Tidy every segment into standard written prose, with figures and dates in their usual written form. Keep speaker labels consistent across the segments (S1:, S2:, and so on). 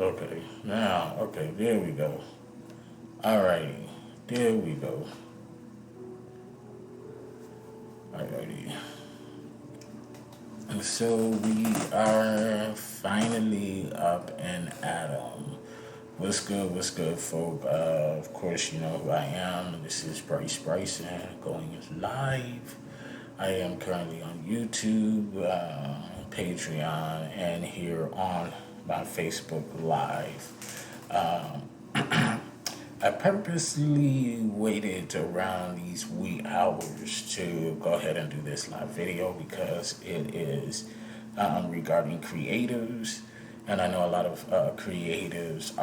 S1: Okay, now, okay, there we go. Alrighty, there we go. Alrighty. So we are finally up and at 'em. What's good, folk? Of course, you know who I am. This is Bryson going live. I am currently on YouTube, Patreon, and here on my Facebook Live. I purposely waited around these wee hours to go ahead and do this live video because it is regarding creatives, and I know a lot of creatives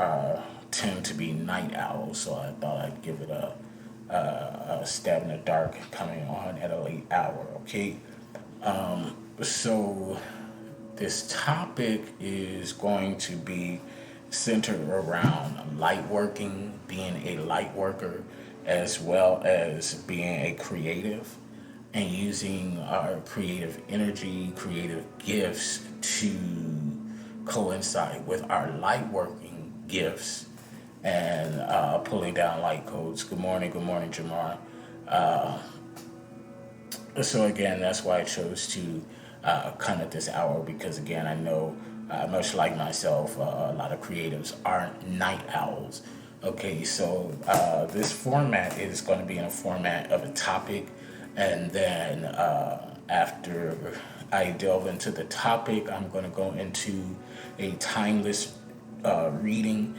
S1: tend to be night owls, so I thought I'd give it a stab in the dark coming on at a late hour. Okay, so this topic is going to be centered around light working, being a light worker, as well as being a creative, and using our creative energy, creative gifts to coincide with our light working gifts and pulling down light codes. Good morning, Jamar. So again, that's why I chose to come at this hour because again, I know much like myself, a lot of creatives are night owls. Okay, so this format is going to be in a format of a topic, and then after I delve into the topic, I'm going to go into a timeless reading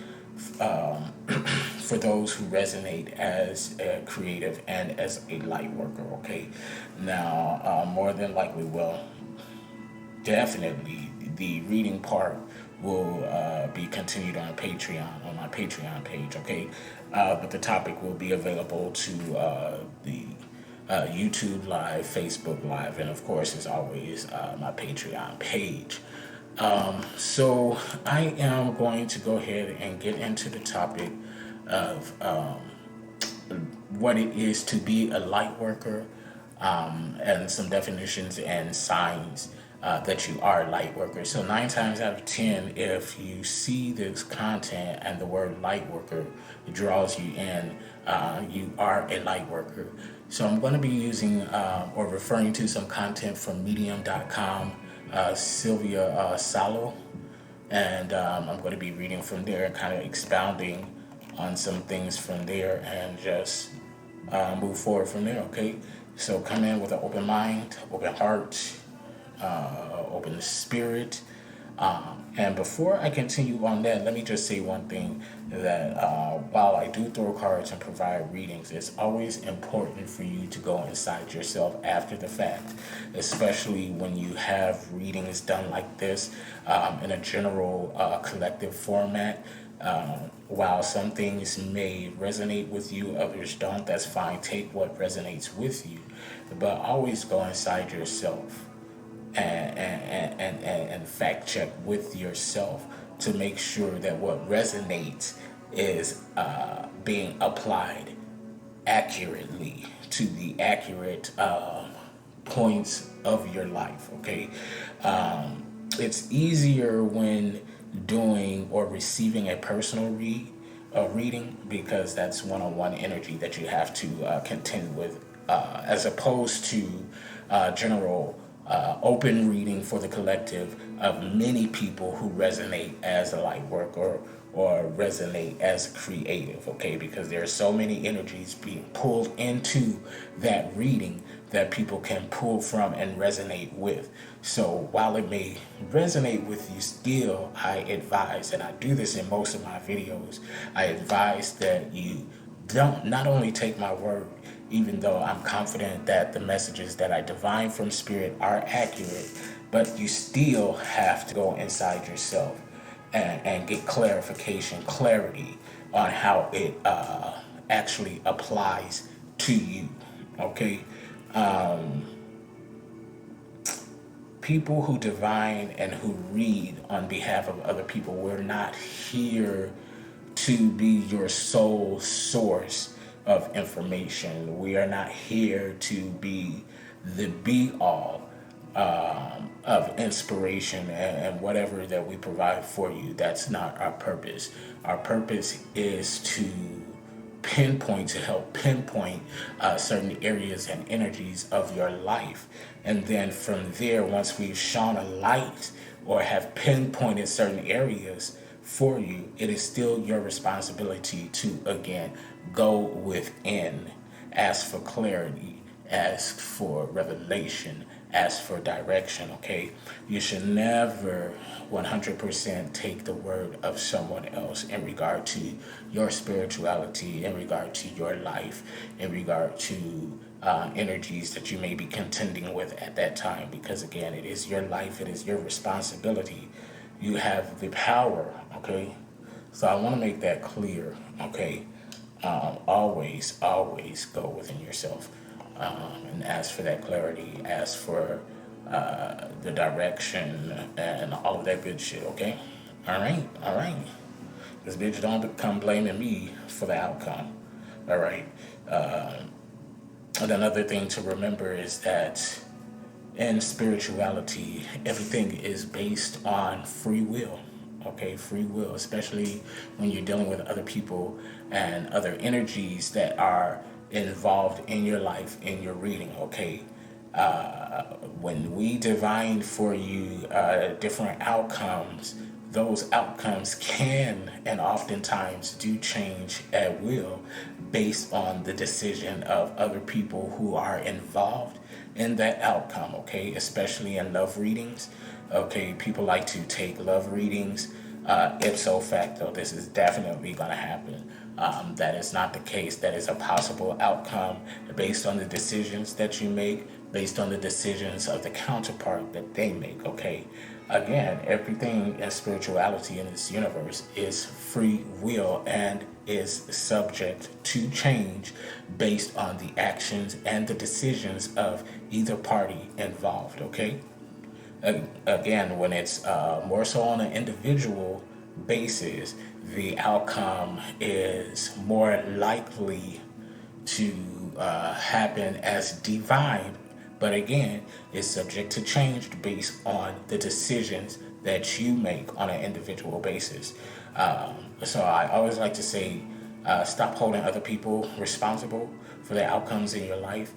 S1: for those who resonate as a creative and as a light worker. Okay, now more than likely, well, definitely the reading part will be continued on Patreon, on my Patreon page. Okay, but the topic will be available to the YouTube Live, Facebook Live, and of course, as always, my Patreon page. So I am going to go ahead and get into the topic of what it is to be a light worker, and some definitions and signs that you are a light worker. So 9 times out of 10, if you see this content and the word light worker draws you in, you are a light worker. So I'm going to be using or referring to some content from medium.com, Sylvia Salo, and I'm going to be reading from there and kind of expounding on some things from there and just move forward from there. Okay, so come in with an open mind, open heart, open spirit. And before I continue on that, let me just say one thing, that while I do throw cards and provide readings, it's always important for you to go inside yourself after the fact, especially when you have readings done like this in a general collective format. While some things may resonate with you, others don't, that's fine. Take what resonates with you, but always go inside yourself and fact check with yourself to make sure that what resonates is being applied accurately to the accurate points of your life. Okay, it's easier when doing or receiving a personal reading because that's one-on-one energy that you have to contend with, as opposed to general open reading for the collective of many people who resonate as a light worker or resonate as a creative. Okay, because there are so many energies being pulled into that reading that people can pull from and resonate with. So while it may resonate with you still, I advise, and I do this in most of my videos, I advise that you don't not only take my word, even though I'm confident that the messages that I divine from spirit are accurate, but you still have to go inside yourself and get clarity on how it actually applies to you. Okay, people who divine and who read on behalf of other people, we're not here to be your sole source of information. We are not here to be the be all of inspiration and whatever that we provide for you. That's not our purpose. Our purpose is to help pinpoint certain areas and energies of your life. And then from there, once we've shone a light or have pinpointed certain areas for you, it is still your responsibility to, again, go within, ask for clarity, ask for revelation, ask for direction, okay? You should never 100% take the word of someone else in regard to your spirituality, in regard to your life, in regard to energies that you may be contending with at that time, because again, it is your life, it is your responsibility. You have the power, okay? So I want to make that clear, okay? Always go within yourself and ask for that clarity, ask for the direction and all of that good shit, okay? All right. Because bitch, don't come blaming me for the outcome, all right? And another thing to remember is that in spirituality, everything is based on free will. Okay, free will, especially when you're dealing with other people and other energies that are involved in your life, in your reading. Okay, when we divine for you different outcomes, those outcomes can and oftentimes do change at will based on the decision of other people who are involved in that outcome, okay? Especially in love readings, okay? People like to take love readings ipso facto. This is definitely going to happen. That is not the case. That is a possible outcome based on the decisions that you make, based on the decisions of the counterpart that they make, okay? Again, everything in spirituality in this universe is free will and is subject to change based on the actions and the decisions of either party involved, okay? Again, when it's more so on an individual basis, the outcome is more likely to happen as divine, but again, it's subject to change based on the decisions that you make on an individual basis. So I always like to say, stop holding other people responsible for the outcomes in your life.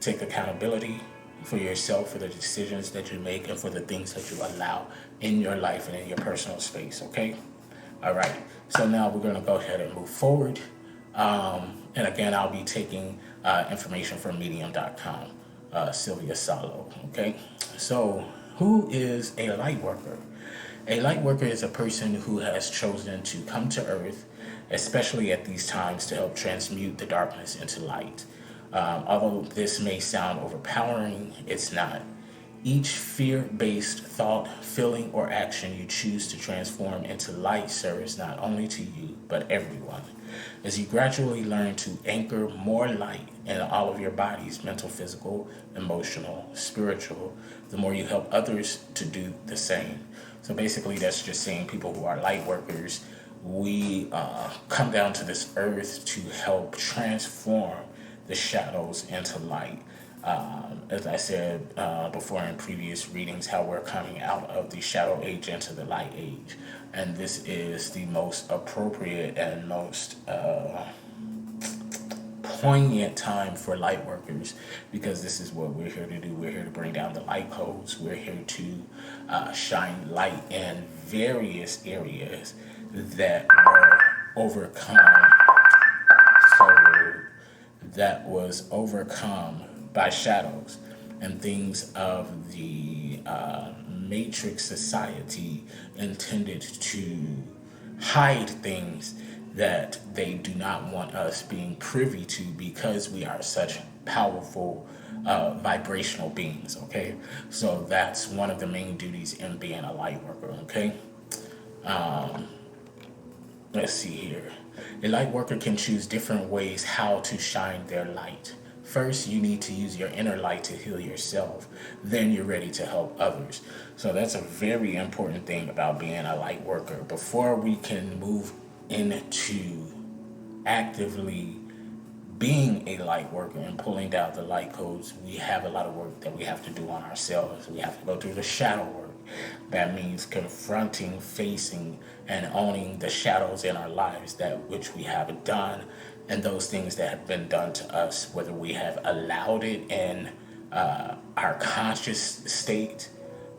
S1: Take accountability for yourself, for the decisions that you make, and for the things that you allow in your life and in your personal space, okay? All right, so now we're going to go ahead and move forward. And again, I'll be taking information from medium.com, Sylvia Salo, okay? So who is a light worker? A light worker is a person who has chosen to come to earth, especially at these times, to help transmute the darkness into light. Although this may sound overpowering, it's not. Each fear-based thought, feeling, or action you choose to transform into light serves not only to you, but everyone. As you gradually learn to anchor more light in all of your bodies, mental, physical, emotional, spiritual, the more you help others to do the same. So basically, that's just saying people who are light workers, we come down to this earth to help transform the shadows into light. As I said before in previous readings, how we're coming out of the shadow age into the light age. And this is the most appropriate and most poignant time for light workers, because this is what we're here to do. We're here to bring down the light codes. We're here to shine light in various areas that were overcome. That was overcome by shadows and things of the matrix society intended to hide things that they do not want us being privy to, because we are such powerful vibrational beings, okay? So that's one of the main duties in being a light worker, okay? Let's see here. A light worker can choose different ways how to shine their light. First, you need to use your inner light to heal yourself. Then you're ready to help others. So that's a very important thing about being a light worker. Before we can move into actively being a light worker and pulling down the light codes, we have a lot of work that we have to do on ourselves. We have to go through the shadow work. That means confronting, facing, and owning the shadows in our lives, that which we have done, and those things that have been done to us, whether we have allowed it in our conscious state,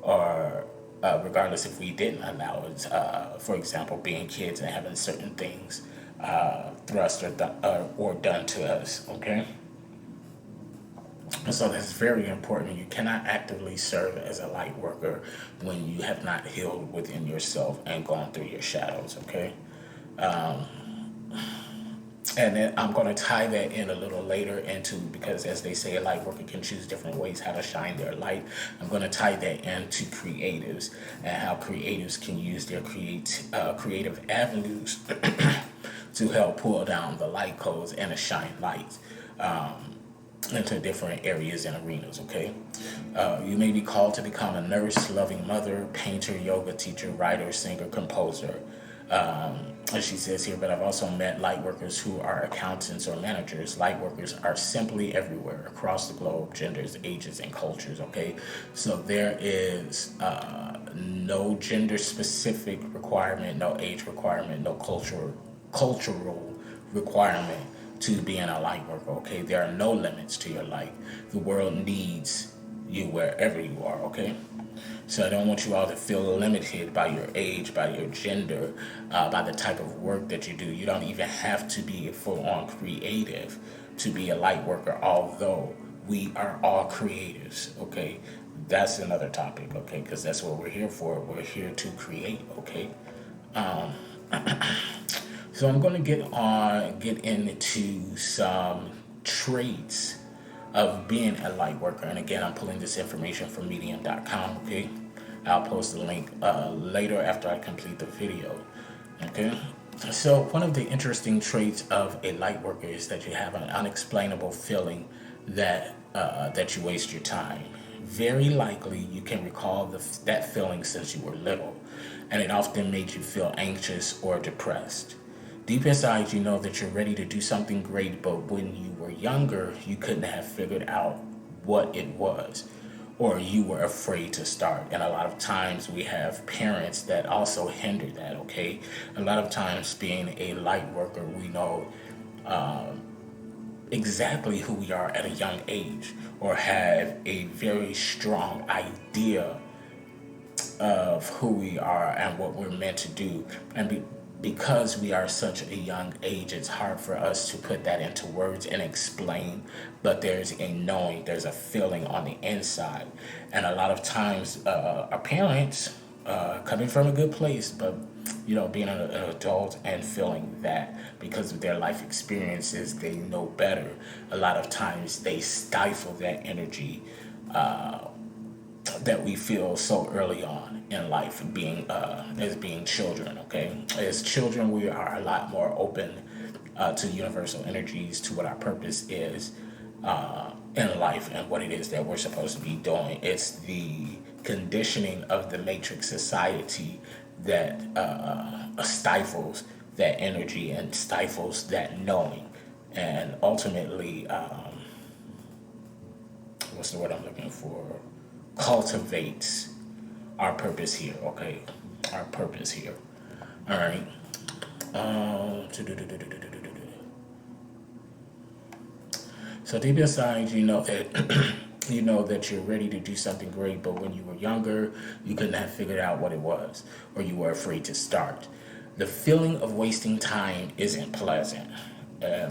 S1: or regardless if we didn't allow it. For example, being kids and having certain things thrust or done to us, okay? So that's very important. You cannot actively serve as a light worker when you have not healed within yourself and gone through your shadows, okay? And then I'm going to tie that in a little later into, because as they say, a light worker can choose different ways how to shine their light. I'm going to tie that into creatives and how creatives can use their creative avenues to help pull down the light codes and to shine light into different areas and arenas, okay? You may be called to become a nurse, loving mother, painter, yoga teacher, writer, singer, composer. As she says here, but I've also met light workers who are accountants or managers. Light workers are simply everywhere across the globe, genders, ages, and cultures, okay? So there is no gender specific requirement, no age requirement, no cultural requirement to being a light worker, okay? There are no limits to your life. The world needs you wherever you are, okay? So I don't want you all to feel limited by your age, by your gender, by the type of work that you do. You don't even have to be a full-on creative to be a light worker, although we are all creatives, okay? That's another topic, okay? Because that's what we're here for. We're here to create, okay? So I'm going to get into some traits of being a light worker. And again, I'm pulling this information from medium.com, okay? I'll post the link later after I complete the video, okay? So one of the interesting traits of a light worker is that you have an unexplainable feeling that that you waste your time. Very likely you can recall that feeling since you were little, and it often made you feel anxious or depressed. Deep inside, you know that you're ready to do something great, but when you were younger, you couldn't have figured out what it was, or you were afraid to start. And a lot of times we have parents that also hinder that, okay? A lot of times being a light worker, we know exactly who we are at a young age, or have a very strong idea of who we are and what we're meant to do. And because we are such a young age, it's hard for us to put that into words and explain, but there's a knowing, there's a feeling on the inside. And a lot of times our parents, coming from a good place, but you know, being an adult and feeling that because of their life experiences, they know better. A lot of times they stifle that energy that we feel so early on in life, being as being children, okay? As children, we are a lot more open to universal energies, to what our purpose is in life and what it is that we're supposed to be doing. It's the conditioning of the matrix society that stifles that energy and stifles that knowing, and ultimately, what's the word I'm looking for? Cultivates our purpose here, okay? Our purpose here. All right. So deep inside, you know that you know that you're ready to do something great, but when you were younger, you couldn't have figured out what it was, or you were afraid to start. The feeling of wasting time isn't pleasant.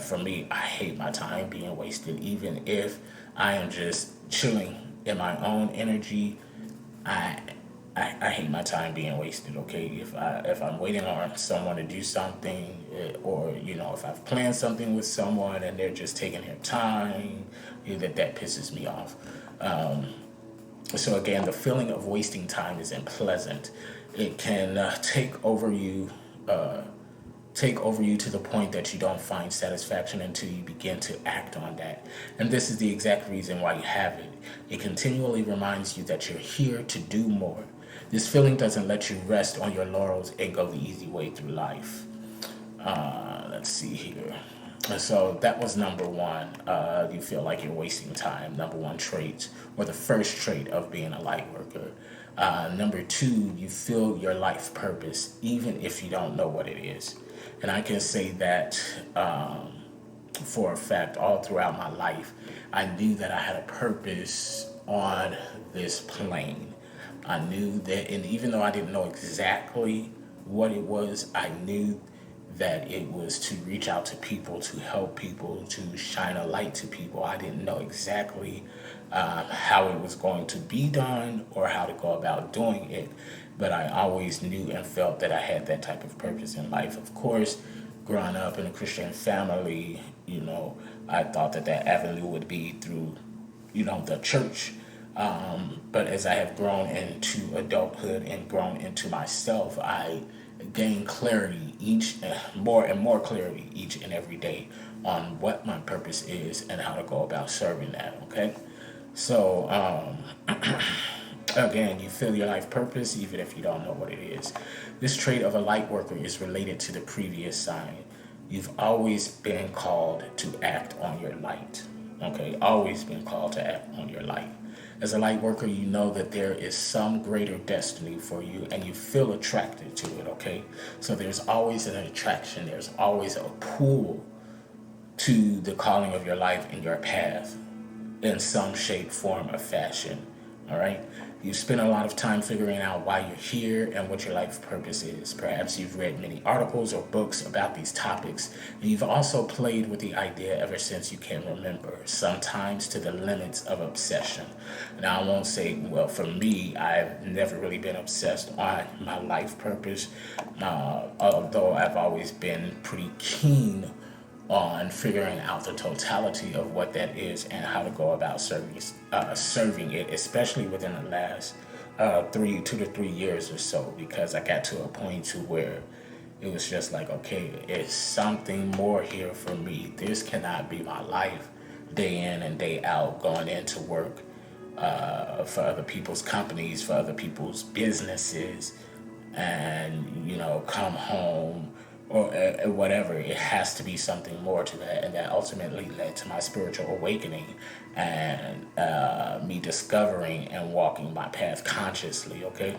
S1: For me, I hate my time being wasted, even if I am just chilling in my own energy. I hate my time being wasted, okay? If I'm waiting on someone to do something, or you know, if I've planned something with someone and they're just taking their time, that pisses me off. So again, the feeling of wasting time isn't pleasant. It can take over you to the point that you don't find satisfaction until you begin to act on that. And this is the exact reason why you have it. It continually reminds you that you're here to do more. This feeling doesn't let you rest on your laurels and go the easy way through life. Let's see here. So that was number one. You feel like you're wasting time. Number one trait, or the first trait of being a light worker. Number two, you feel your life purpose, even if you don't know what it is. And I can say that for a fact, all throughout my life, I knew that I had a purpose on this plane. I knew that, and even though I didn't know exactly what it was, I knew that it was to reach out to people, to help people, to shine a light to people. I didn't know exactly how it was going to be done or how to go about doing it, but I always knew and felt that I had that type of purpose in life. Of course, growing up in a Christian family, I thought that that avenue would be through, the church. But as I have grown into adulthood and grown into myself, I gain clarity more and more clarity each and every day on what my purpose is and how to go about serving that. Okay, so again, you feel your life purpose even if you don't know what it is. This trait of a light worker is related to the previous sign. You've always been called to act on your light. Okay, always been called to act on your light. As a light worker, you know that there is some greater destiny for you and you feel attracted to it, okay? So there's always an attraction, there's always a pull to the calling of your life and your path in some shape, form, or fashion. All right. You spend a lot of time figuring out why you're here and what your life purpose is. Perhaps you've read many articles or books about these topics, and you've also played with the idea ever since you can remember, sometimes to the limits of obsession. Now, I won't say, well, for me, I've never really been obsessed on my life purpose, although I've always been pretty keen on figuring out the totality of what that is and how to go about serving it, especially within the last 2 to 3 years or so, because I got to a point to where it was just like, okay, it's something more here for me. This cannot be my life day in and day out, going into work for other people's companies, for other people's businesses, and come home or whatever. It has to be something more to that, and that ultimately led to my spiritual awakening and me discovering and walking my path consciously. Okay,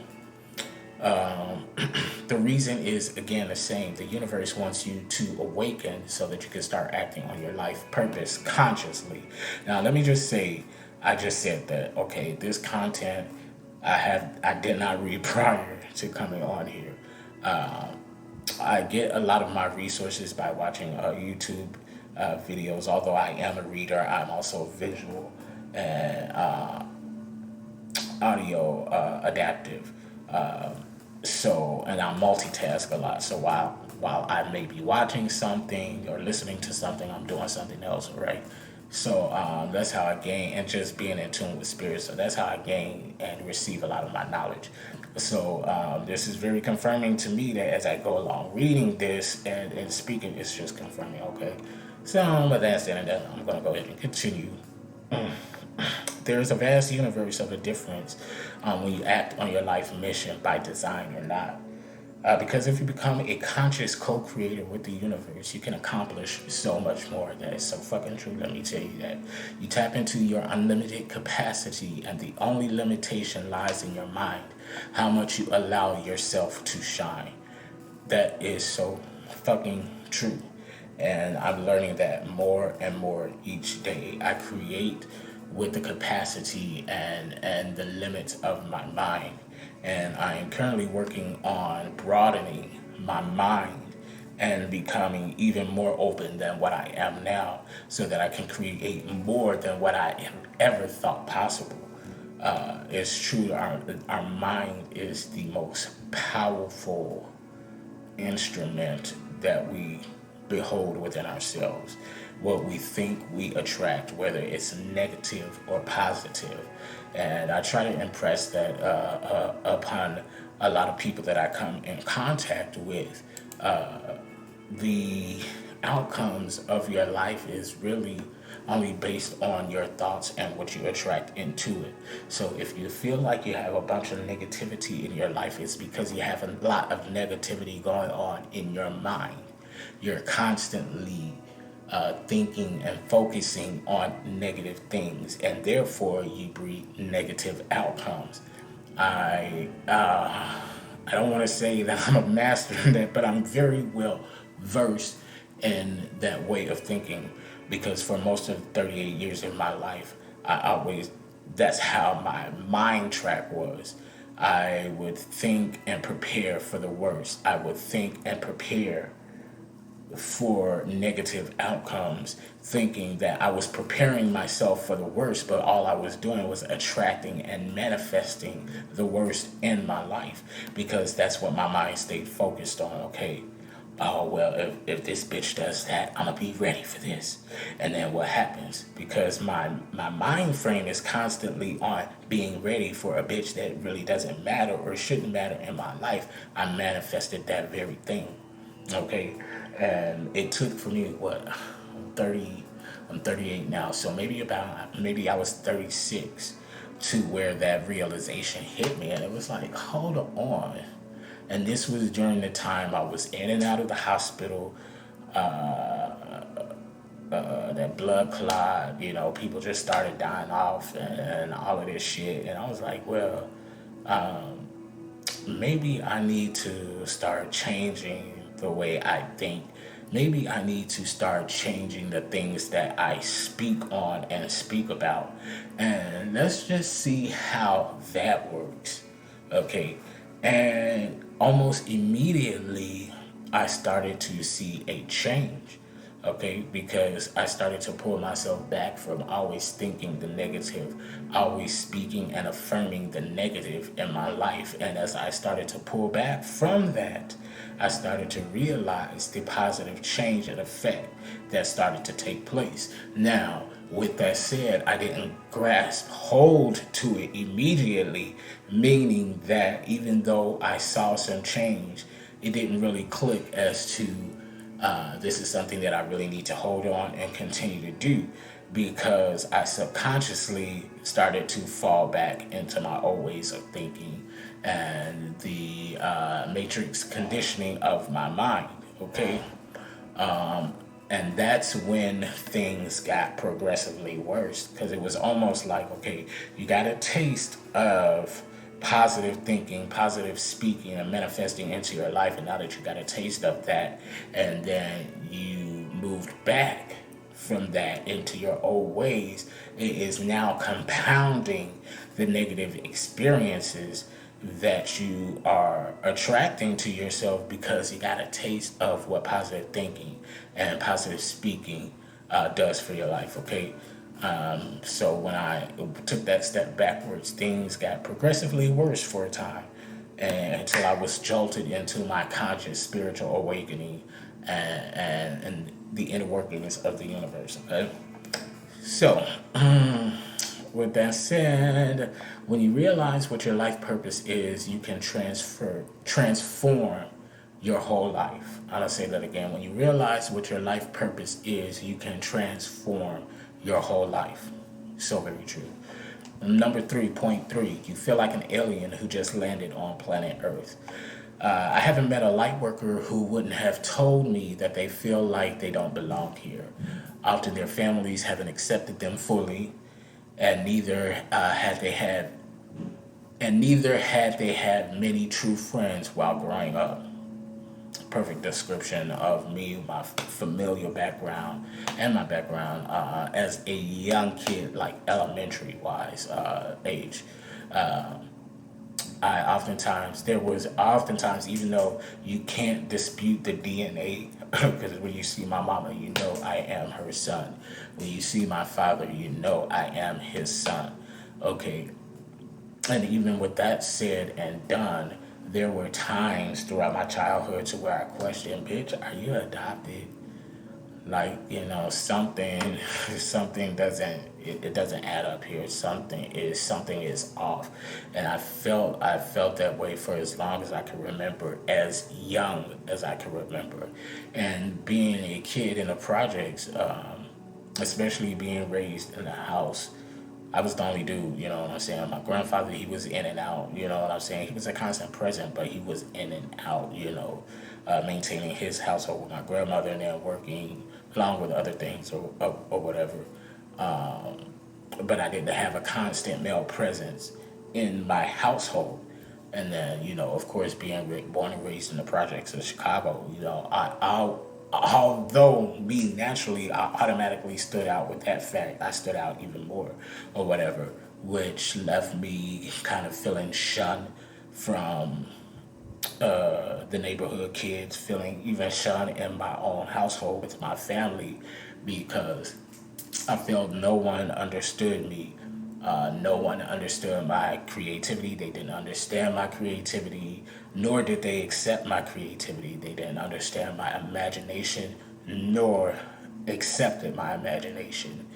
S1: the reason is again the same. The universe wants you to awaken so that you can start acting on your life purpose consciously. Now, let me just say, I just said that. Okay, this content I did not read prior to coming on here. I get a lot of my resources by watching YouTube videos. Although I am a reader, I'm also visual and audio adaptive. And I multitask a lot. So while I may be watching something or listening to something, I'm doing something else, right? So that's how I gain, and just being in tune with spirit. So that's how I gain and receive a lot of my knowledge. So this is very confirming to me that as I go along reading this and speaking, it's just confirming, okay? So, but that's it, and then I'm going to go ahead and continue. There is a vast universe of a difference when you act on your life mission by design or not. Because if you become a conscious co-creator with the universe, you can accomplish so much more. That is so fucking true. Let me tell you that. You tap into your unlimited capacity, and the only limitation lies in your mind, how much you allow yourself to shine. That is so fucking true. And I'm learning that more and more each day. I create with the capacity and the limits of my mind. And I am currently working on broadening my mind and becoming even more open than what I am now, so that I can create more than what I ever thought possible. It's true, our mind is the most powerful instrument that we behold within ourselves. What we think, we attract, whether it's negative or positive. And I try to impress that upon a lot of people that I come in contact with. The outcomes of your life is really only based on your thoughts and what you attract into it. So if you feel like you have a bunch of negativity in your life, it's because you have a lot of negativity going on in your mind. You're constantly thinking and focusing on negative things, and therefore you breed negative outcomes. I I don't want to say that I'm a master in that, but I'm very well versed in that way of thinking because for most of 38 years in my life, I always that's how my mind track was. I would think and prepare for the worst. I would think and prepare for negative outcomes, thinking that I was preparing myself for the worst, but all I was doing was attracting and manifesting the worst in my life because that's what my mind stayed focused on. Okay, oh, well, if this bitch does that, I'm gonna be ready for this. And then what happens? Because my mind frame is constantly on being ready for a bitch that really doesn't matter or shouldn't matter in my life, I manifested that very thing. Okay, and it took for me what 30 I'm 38 now, so maybe I was 36 to where that realization hit me, and it was like, hold on. And this was during the time I was in and out of the hospital, that blood clot, people just started dying off and all of this shit, and I was like, well, maybe I need to start changing the way I think. Maybe I need to start changing the things that I speak on and speak about. And let's just see how that works. Okay. And almost immediately, I started to see a change. Okay, because I started to pull myself back from always thinking the negative, always speaking and affirming the negative in my life. And as I started to pull back from that, I started to realize the positive change and effect that started to take place. Now, with that said, I didn't grasp hold to it immediately, meaning that even though I saw some change, it didn't really click as to this is something that I really need to hold on and continue to do because I subconsciously started to fall back into my old ways of thinking and the matrix conditioning of my mind. Okay. And that's when things got progressively worse because it was almost like, okay, you got a taste of positive thinking, positive speaking, and manifesting into your life. And now that you got a taste of that, and then you moved back from that into your old ways, it is now compounding the negative experiences that you are attracting to yourself because you got a taste of what positive thinking and positive speaking does for your life. Okay. So when I took that step backwards, things got progressively worse for a time, and until I was jolted into my conscious spiritual awakening and the inner workings of the universe. Okay, so with that said, when you realize what your life purpose is, you can transform your whole life. I'll say that again. When you realize what your life purpose is, you can transform your whole life. So very true. Number 3.3, you feel like an alien who just landed on planet Earth. I haven't met a light worker who wouldn't have told me that they feel like they don't belong here. Often their families haven't accepted them fully, and neither had they had many true friends while growing up. Perfect description of me, my familial background, and my background as a young kid, like elementary wise age. There was oftentimes, even though you can't dispute the DNA, because when you see my mama, you know I am her son. When you see my father, you know I am his son. Okay. And even with that said and done, there were times throughout my childhood to where I questioned, bitch, are you adopted? Like, something doesn't add up here. Something is off. And I felt that way for as long as I can remember, as young as I can remember. And being a kid in the projects, especially being raised in a house, I was the only dude, you know what I'm saying? My grandfather, he was in and out, you know what I'm saying? He was a constant present, but he was in and out, maintaining his household with my grandmother and then working along with other things or whatever. But I didn't have a constant male presence in my household. And then, of course, being born and raised in the projects of Chicago, although me naturally, I automatically stood out with that fact. I stood out even more, or whatever, which left me kind of feeling shunned from the neighborhood kids, feeling even shunned in my own household with my family, because I felt no one understood me. No one understood my creativity. They didn't understand my creativity, nor did they accept my creativity. They didn't understand my imagination, nor accepted my imagination.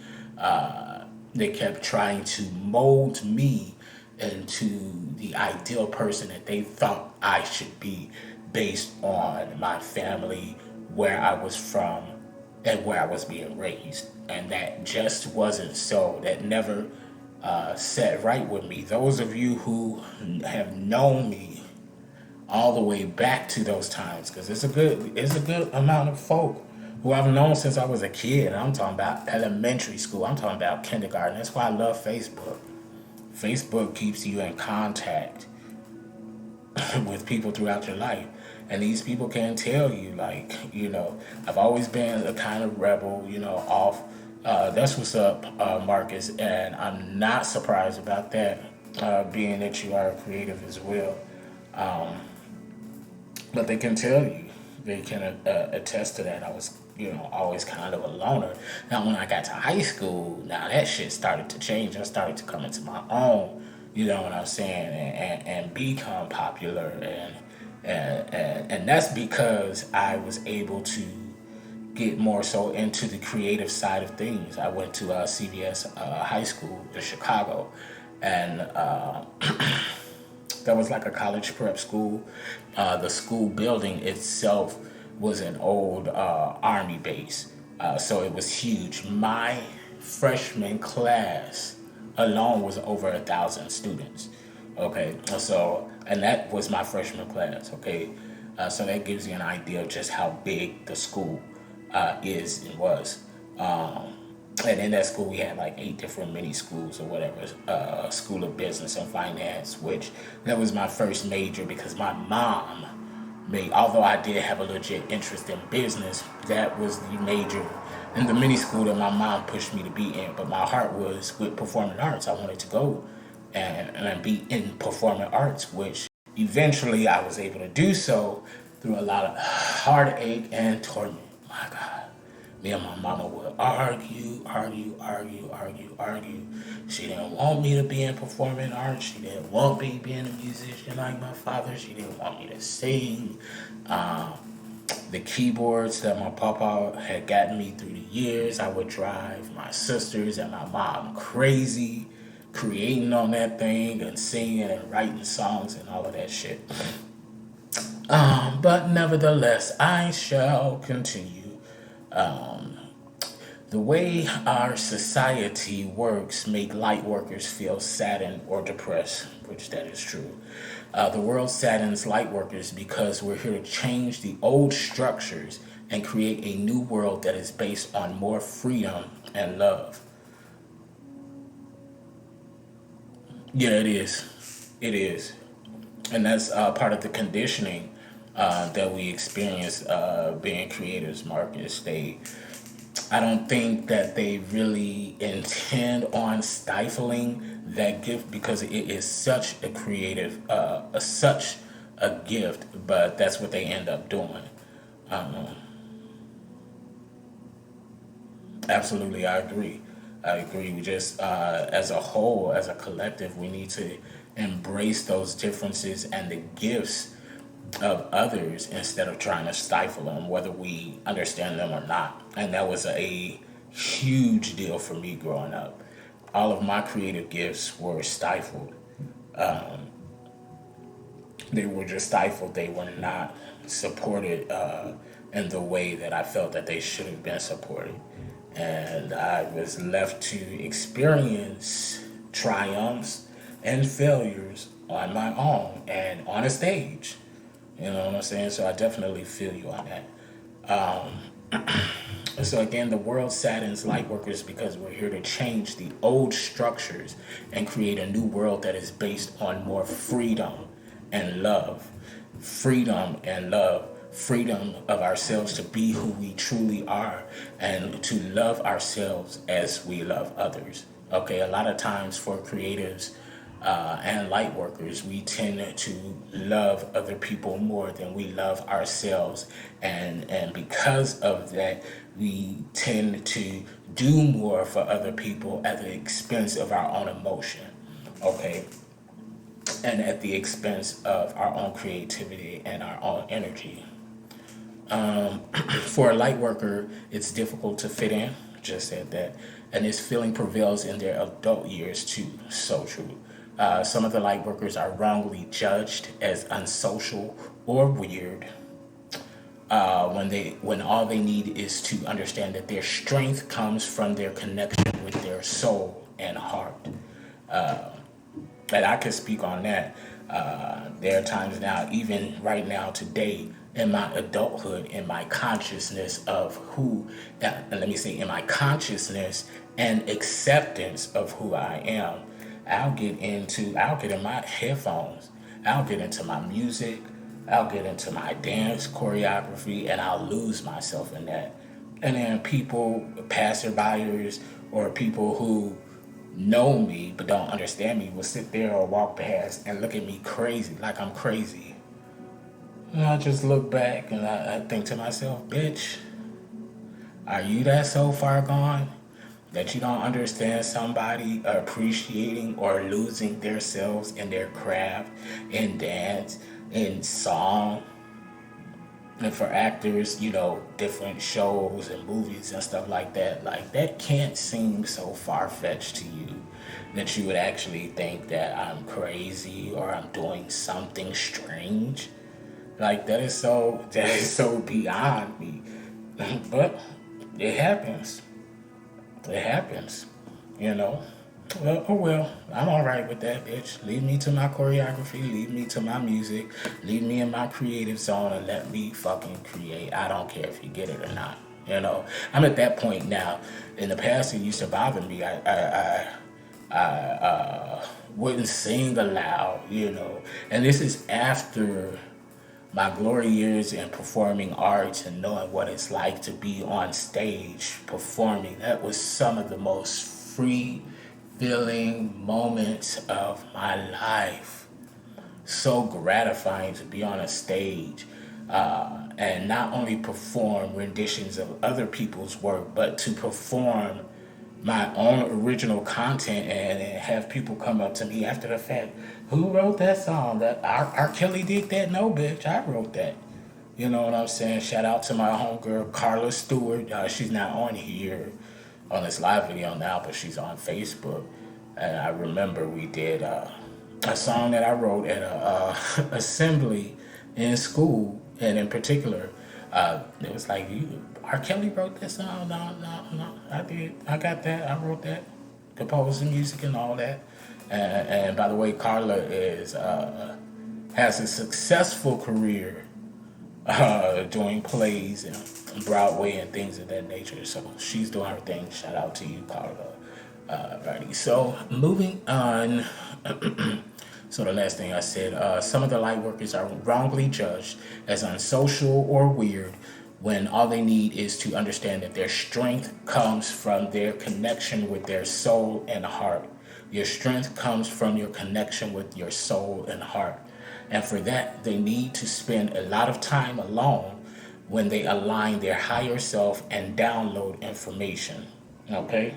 S1: They kept trying to mold me into the ideal person that they thought I should be based on my family, where I was from, and where I was being raised. And that just wasn't so. That never set right with me. Those of you who have known me all the way back to those times, because it's a good amount of folk who I've known since I was a kid. I'm talking about elementary school. I'm talking about kindergarten. That's why I love Facebook. Facebook keeps you in contact with people throughout your life. And these people can tell you, like, I've always been a kind of rebel, off. That's what's up, Marcus. And I'm not surprised about that, being that you are creative as well. But they can tell you, they can attest to that. I was, always kind of a loner. Now, when I got to high school, now that shit started to change. I started to come into my own, you know what I'm saying, and become popular. And that's because I was able to get more so into the creative side of things. I went to CVS High School in Chicago, and that was like a college prep school. The school building itself was an old army base, so it was huge. My freshman class alone was over 1,000 students. Okay, so, and that was my freshman class. Okay, so that gives you an idea of just how big the school is and was. And in that school, we had like 8 different mini schools or whatever. School of Business and Finance, which that was my first major because my mom made. Although I did have a legit interest in business, that was the major in the mini school that my mom pushed me to be in. But my heart was with performing arts. I wanted to go and be in performing arts, which eventually I was able to do so through a lot of heartache and torment. My God. Me and my mama would argue. She didn't want me to be in performing arts. She didn't want me being a musician like my father. She didn't want me to sing. The keyboards that my papa had gotten me through the years, I would drive my sisters and my mom crazy, creating on that thing and singing and writing songs and all of that shit. But nevertheless, I shall continue. The way our society works make light workers feel saddened or depressed, which that is true. The world saddens light workers because we're here to change the old structures and create a new world that is based on more freedom and love. Yeah, it is. It is. And that's part of the conditioning that we experience being creators, Marcus. I don't think that they really intend on stifling that gift because it is such a creative, such a gift, but that's what they end up doing. Um, Absolutely, I agree. I agree. We just, as a whole, as a collective, we need to embrace those differences and the gifts of others instead of trying to stifle them, whether we understand them or not. And that was a huge deal for me growing up. All of my creative gifts were stifled. They were just stifled. They were not supported in the way that I felt that they should have been supported. And I was left to experience triumphs and failures on my own and on a stage. You know what I'm saying? So I definitely feel you on that. So again, the world saddens Lightworkers because we're here to change the old structures and create a new world that is based on more freedom and love. Freedom and love. Freedom of ourselves to be who we truly are and to love ourselves as we love others. Okay, a lot of times for creatives and light workers, we tend to love other people more than we love ourselves. And because of that, we tend to do more for other people at the expense of our own emotion. Okay, and at the expense of our own creativity and our own energy. For a light worker, it's difficult to fit in. Just said that, and this feeling prevails in their adult years too. So true. Some of the light workers are wrongly judged as unsocial or weird when all they need is to understand that their strength comes from their connection with their soul and heart. And I can speak on that. There are times now, even right now, today, in my adulthood, in my consciousness of who, and let me say, in my consciousness and acceptance of who I am, I'll get in my headphones, I'll get into my music, I'll get into my dance choreography, and I'll lose myself in that. And then people, passerbyers, or people who know me but don't understand me will sit there or walk past and look at me crazy, like I'm crazy. And I just look back and I think to myself, bitch, are you that so far gone that you don't understand somebody appreciating or losing themselves in their craft, in dance, in song? And for actors, different shows and movies and stuff like that can't seem so far-fetched to you that you would actually think that I'm crazy or I'm doing something strange. Like that is so beyond me. But it happens. It happens, you know. Well, oh well, I'm all right with that, bitch. Leave me to my choreography, leave me to my music, leave me in my creative zone and let me fucking create. I don't care if you get it or not. I'm at that point now. In the past, it used to bother me. I wouldn't sing aloud, And this is after my glory years in performing arts and knowing what it's like to be on stage performing. That was some of the most free feeling moments of my life. So gratifying to be on a stage and not only perform renditions of other people's work, but to perform my own original content and have people come up to me after the fact. Who wrote that song? That R. Kelly did that? No, bitch, I wrote that. You know what I'm saying? Shout out to my homegirl, Carla Stewart. She's not on here on this live video now, but she's on Facebook. And I remember we did a song that I wrote at a assembly in school, and in particular, it was like, R. Kelly wrote that song? No, I did. I got that. I wrote that. Composed the music and all that. And by the way, Carla has a successful career doing plays and Broadway and things of that nature. So she's doing her thing. Shout out to you, Carla. Righty. So moving on. So the last thing I said, some of the light workers are wrongly judged as unsocial or weird when all they need is to understand that their strength comes from their connection with their soul and heart. Your strength comes from your connection with your soul and heart. And for that, they need to spend a lot of time alone when they align their higher self and download information. Okay?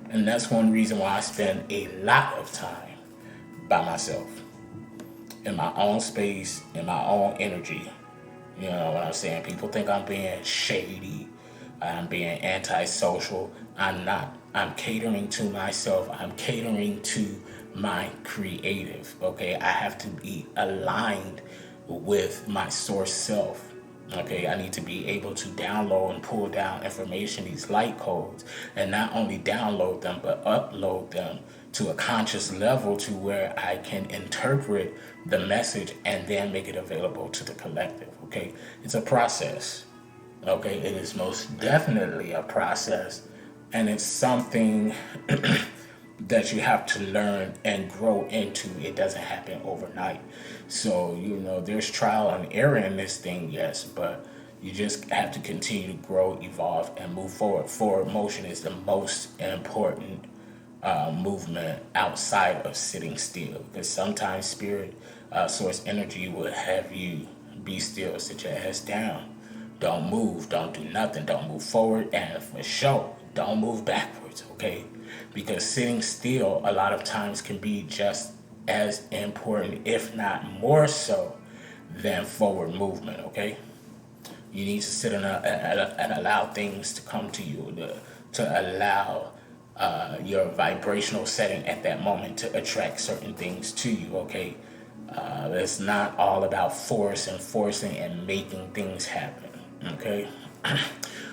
S1: And that's one reason why I spend a lot of time by myself, in my own space, in my own energy. You know what I'm saying? People think I'm being shady, I'm being antisocial. I'm not. I'm catering to myself. I'm catering to my creative. Okay, I have to be aligned with my source self. Okay, I need to be able to download and pull down information, these light codes, and not only download them, but upload them to a conscious level to where I can interpret the message and then make it available to the collective. Okay, it's a process. Okay, it is most definitely a process, and it's something that you have to learn and grow into. It doesn't happen overnight. So, there's trial and error in this thing, yes, but you just have to continue to grow, evolve, and move forward. Forward motion is the most important movement outside of sitting still. Because sometimes spirit, source energy will have you be still, sit your ass down. Don't move, don't do nothing, don't move forward, and for sure, don't move backwards, okay? Because sitting still a lot of times can be just as important, if not more so, than forward movement, okay? You need to sit and allow things to come to you, to allow your vibrational setting at that moment to attract certain things to you, okay? It's not all about force and forcing and making things happen, okay?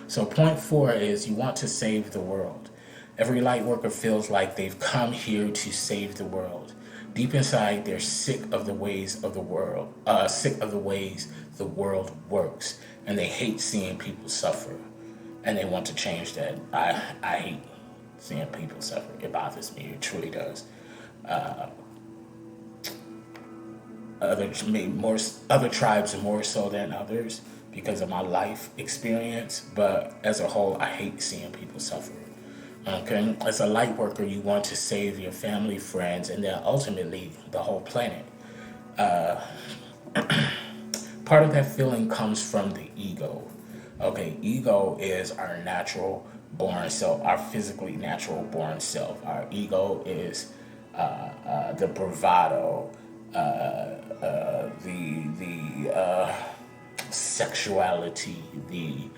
S1: So point 4 is you want to save the world. Every light worker feels like they've come here to save the world. Deep inside, they're sick of the ways of the world, sick of the ways the world works, and they hate seeing people suffer, and they want to change that. I hate seeing people suffer. It bothers me. It truly does. Other tribes more so than others because of my life experience, but as a whole, I hate seeing people suffer. Okay, as a light worker, you want to save your family, friends, and then ultimately the whole planet. Part of that feeling comes from the ego. Okay, ego is our natural born self, our physically natural born self. Our ego is the bravado, the sexuality, the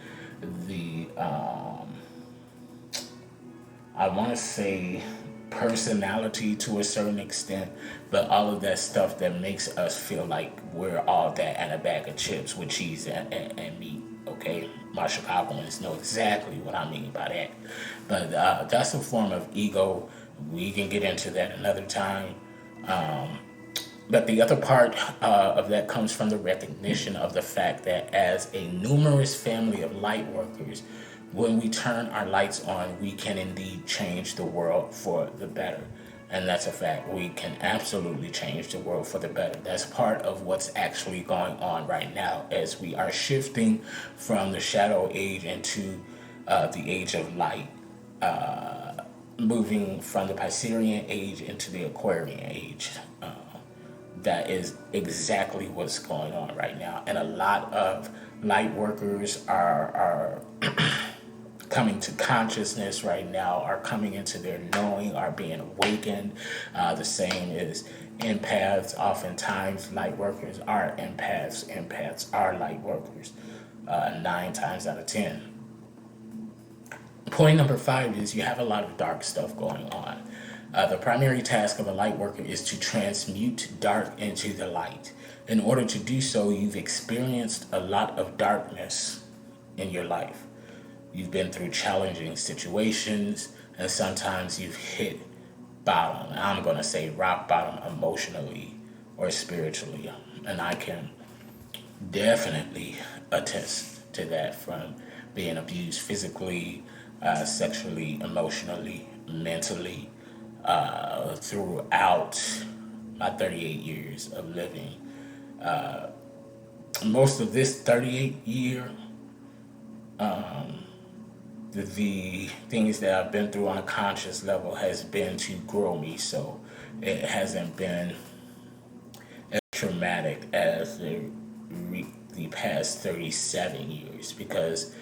S1: I want to say personality to a certain extent, but all of that stuff that makes us feel like we're all that and a bag of chips with cheese and meat. Okay, my Chicagoans know exactly what I mean by that. But that's a form of ego. We can get into that another time. But the other part of that comes from the recognition of the fact that as a numerous family of light workers, when we turn our lights on, we can indeed change the world for the better. And that's a fact. We can absolutely change the world for the better. That's part of what's actually going on right now as we are shifting from the shadow age into the age of light, moving from the Piscean age into the Aquarian age. That is exactly what's going on right now. And a lot of light workers are coming to consciousness right now, are coming into their knowing, are being awakened. The same is empaths. Oftentimes, light workers are empaths. Empaths are light workers, 9 times out of 10. Point number 5 is you have a lot of dark stuff going on. The primary task of a light worker is to transmute dark into the light. In order to do so, you've experienced a lot of darkness in your life. You've been through challenging situations, and sometimes you've hit bottom. I'm going to say rock bottom emotionally or spiritually. And I can definitely attest to that from being abused physically, sexually, emotionally, mentally, throughout my 38 years of living. Most of this 38-year, the things that I've been through on a conscious level has been to grow me, so it hasn't been as traumatic as the past 37 years, because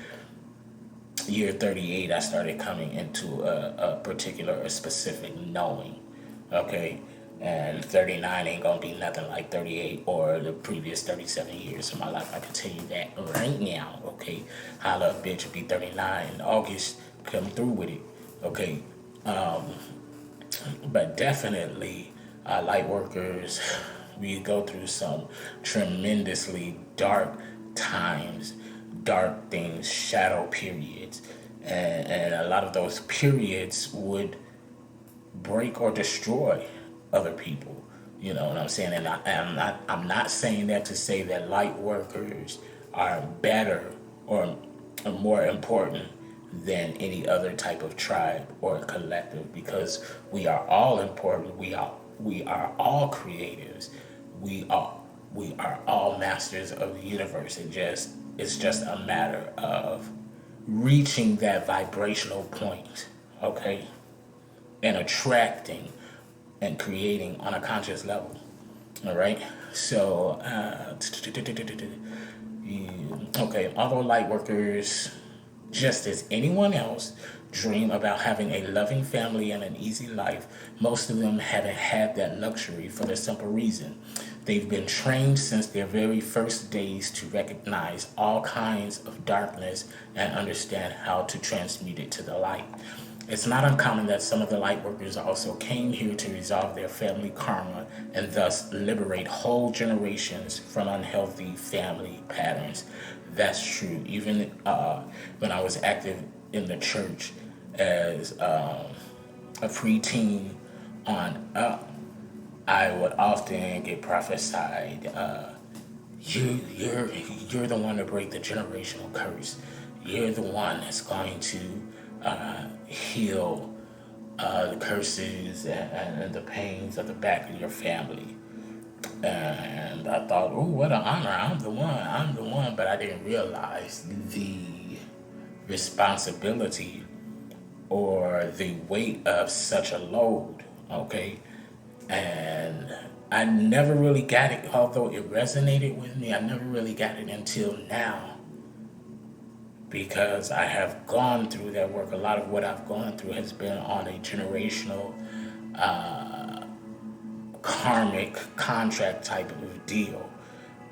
S1: year 38 I started coming into a specific knowing, okay? And 39 ain't gonna be nothing like 38 or the previous 37 years of my life. I can tell you that right now, okay? Holla, bitch, will be 39 in August. Come through with it, okay? But definitely, light workers, we go through some tremendously dark times, dark things, shadow periods. And a lot of those periods would break or destroy other people. You know what I'm saying? And I'm not saying that to say that light workers are better or are more important than any other type of tribe or collective, because we are all important. We are all creatives. We are all masters of the universe. It's just a matter of reaching that vibrational point, okay, and attracting and creating on a conscious level. All right. So, okay, although light workers, just as anyone else, dream about having a loving family and an easy life, most of them haven't had that luxury for the simple reason they've been trained since their very first days to recognize all kinds of darkness and understand how to transmute it to the light. It's not uncommon that some of the light workers also came here to resolve their family karma and thus liberate whole generations from unhealthy family patterns. That's true. Even when I was active in the church as a preteen on up, I would often get prophesied, you're the one to break the generational curse. You're the one that's going to heal the curses and the pains of the back of your family. And I thought, oh, what an honor! I'm the one. But I didn't realize the responsibility or the weight of such a load. Okay, and I never really got it, although it resonated with me. I never really got it until now, because I have gone through that work. A lot of what I've gone through has been on a generational, karmic contract type of deal.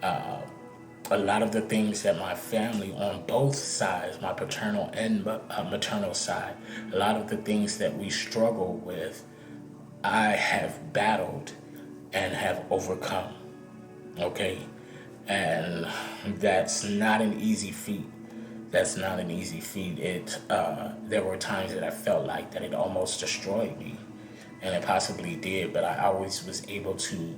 S1: A lot of the things that my family on both sides, my paternal and maternal side, a lot of the things that we struggle with, I have battled and have overcome. Okay? And that's not an easy feat. That's not an easy feat. There were times that I felt like that it almost destroyed me, and it possibly did. But I always was able to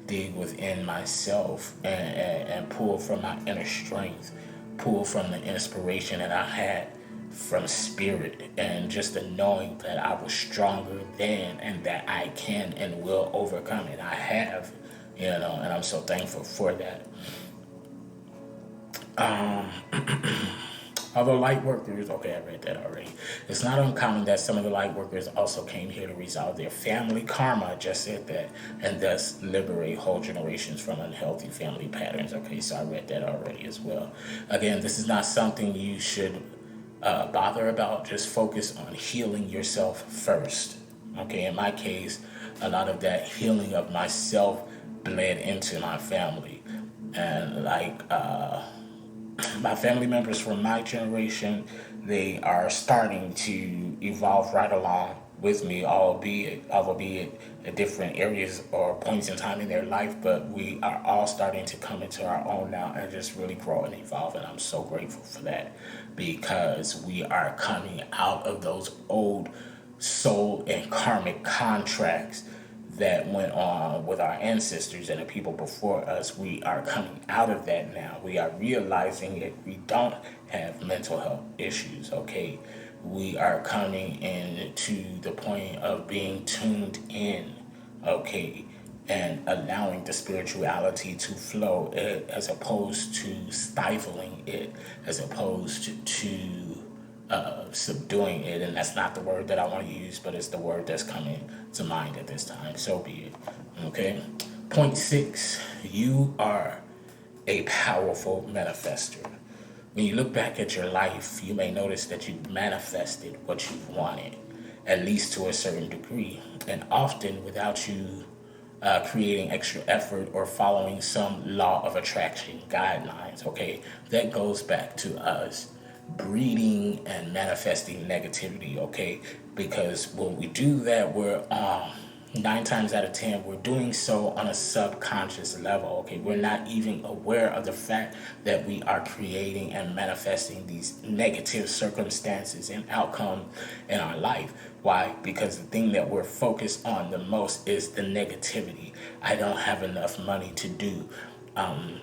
S1: dig within myself and pull from my inner strength, pull from the inspiration that I had from spirit, and just the knowing that I was stronger than, and that I can and will overcome it. I have, and I'm so thankful for that. Although light workers, okay, I read that already. It's not uncommon that some of the light workers also came here to resolve their family karma. I just said that, and thus liberate whole generations from unhealthy family patterns. Okay, so I read that already as well. Again, this is not something you should bother about. Just focus on healing yourself first. Okay, in my case, a lot of that healing of myself bled into my family, and my family members from my generation, they are starting to evolve right along with me, albeit at different areas or points in time in their life, but we are all starting to come into our own now and just really grow and evolve, and I'm so grateful for that, because we are coming out of those old soul and karmic contracts that went on with our ancestors and the people before us. We are coming out of that now. We are realizing that we don't have mental health issues, okay? We are coming in to the point of being tuned in, okay, and allowing the spirituality to flow, as opposed to stifling it, as opposed to subduing it. And that's not the word that I want to use, but it's the word that's coming to mind at this time. So be it. Okay. Point 6, you are a powerful manifester. When you look back at your life, you may notice that you manifested what you wanted, at least to a certain degree, and often without you creating extra effort or following some law of attraction guidelines. Okay, that goes back to us breeding and manifesting negativity. Okay, because when we do that, we're 9 times out of 10, we're doing so on a subconscious level. Okay, we're not even aware of the fact that we are creating and manifesting these negative circumstances and outcome in our life. Why? Because the thing that we're focused on the most is the negativity. I don't have enough money to do. I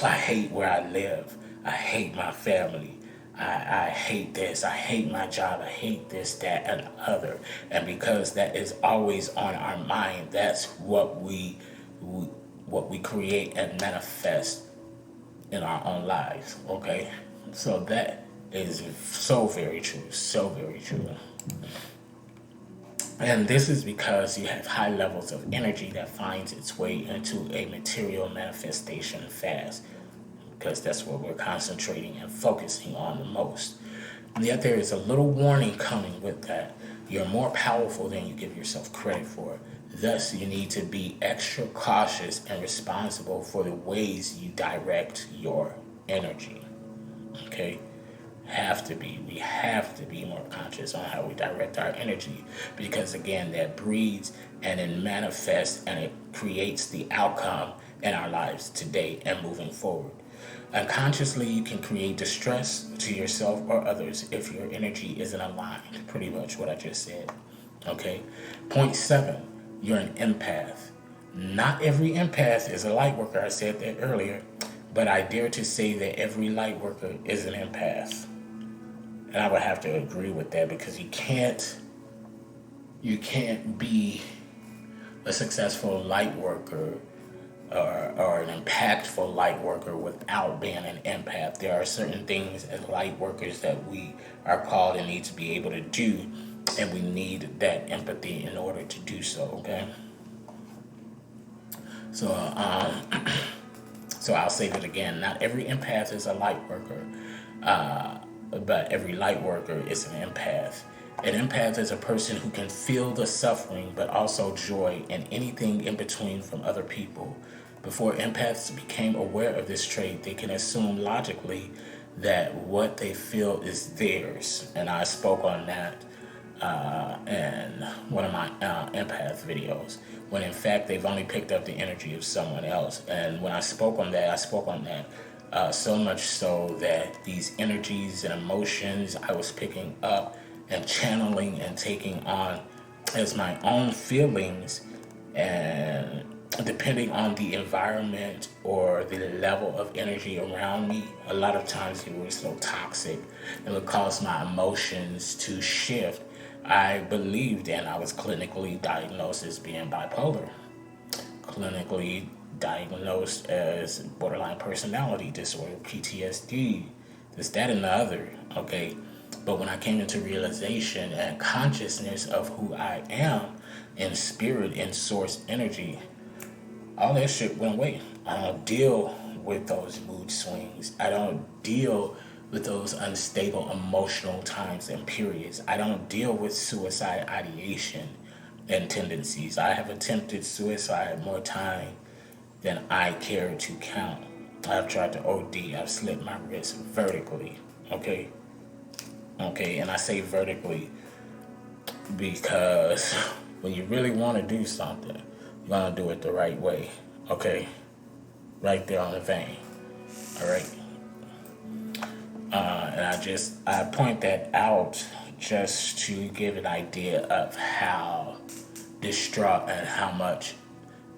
S1: hate where I live. I hate my family. I hate this. I hate my job. I hate this, that, and other. And because that is always on our mind, that's what we create and manifest in our own lives. Okay, so that is so very true. So very true. And this is because you have high levels of energy that finds its way into a material manifestation fast, because that's what we're concentrating and focusing on the most. And yet there is a little warning coming with that. You're more powerful than you give yourself credit for. Thus, you need to be extra cautious and responsible for the ways you direct your energy. Okay? We have to be more conscious on how we direct our energy, because again, that breeds and it manifests and it creates the outcome in our lives today and moving forward. Unconsciously, you can create distress to yourself or others if your energy isn't aligned. Pretty much what I just said. Okay. Point 7, you're an empath. Not every empath is a light worker. I said that earlier, but I dare to say that every light worker is an empath. And I would have to agree with that, because you can't be a successful light worker or an impactful light worker without being an empath. There are certain things as light workers that we are called and need to be able to do, and we need that empathy in order to do so. Okay. So so I'll say that again. Not every empath is a light worker. But every light worker is an empath. An empath is a person who can feel the suffering but also joy and anything in between from other people. Before empaths became aware of this trait, they can assume logically that what they feel is theirs. And I spoke on that in one of my empath videos, when in fact they've only picked up the energy of someone else. And when I spoke on that, so much so that these energies and emotions I was picking up and channeling and taking on as my own feelings, and depending on the environment or the level of energy around me, a lot of times it was so toxic, it would cause my emotions to shift. I believed, and I was clinically diagnosed as being bipolar, clinically diagnosed as borderline personality disorder, PTSD, this, that, and the other. Okay. But when I came into realization and consciousness of who I am in spirit and source energy, all that shit went away. I don't deal with those mood swings. I don't deal with those unstable emotional times and periods. I don't deal with suicide ideation and tendencies. I have attempted suicide more time than I care to count. I've tried to OD. I've slit my wrist vertically. Okay? Okay, and I say vertically because when you really want to do something, you're going to do it the right way. Okay? Right there on the vein. All right? And I point that out just to give an idea of how distraught and how much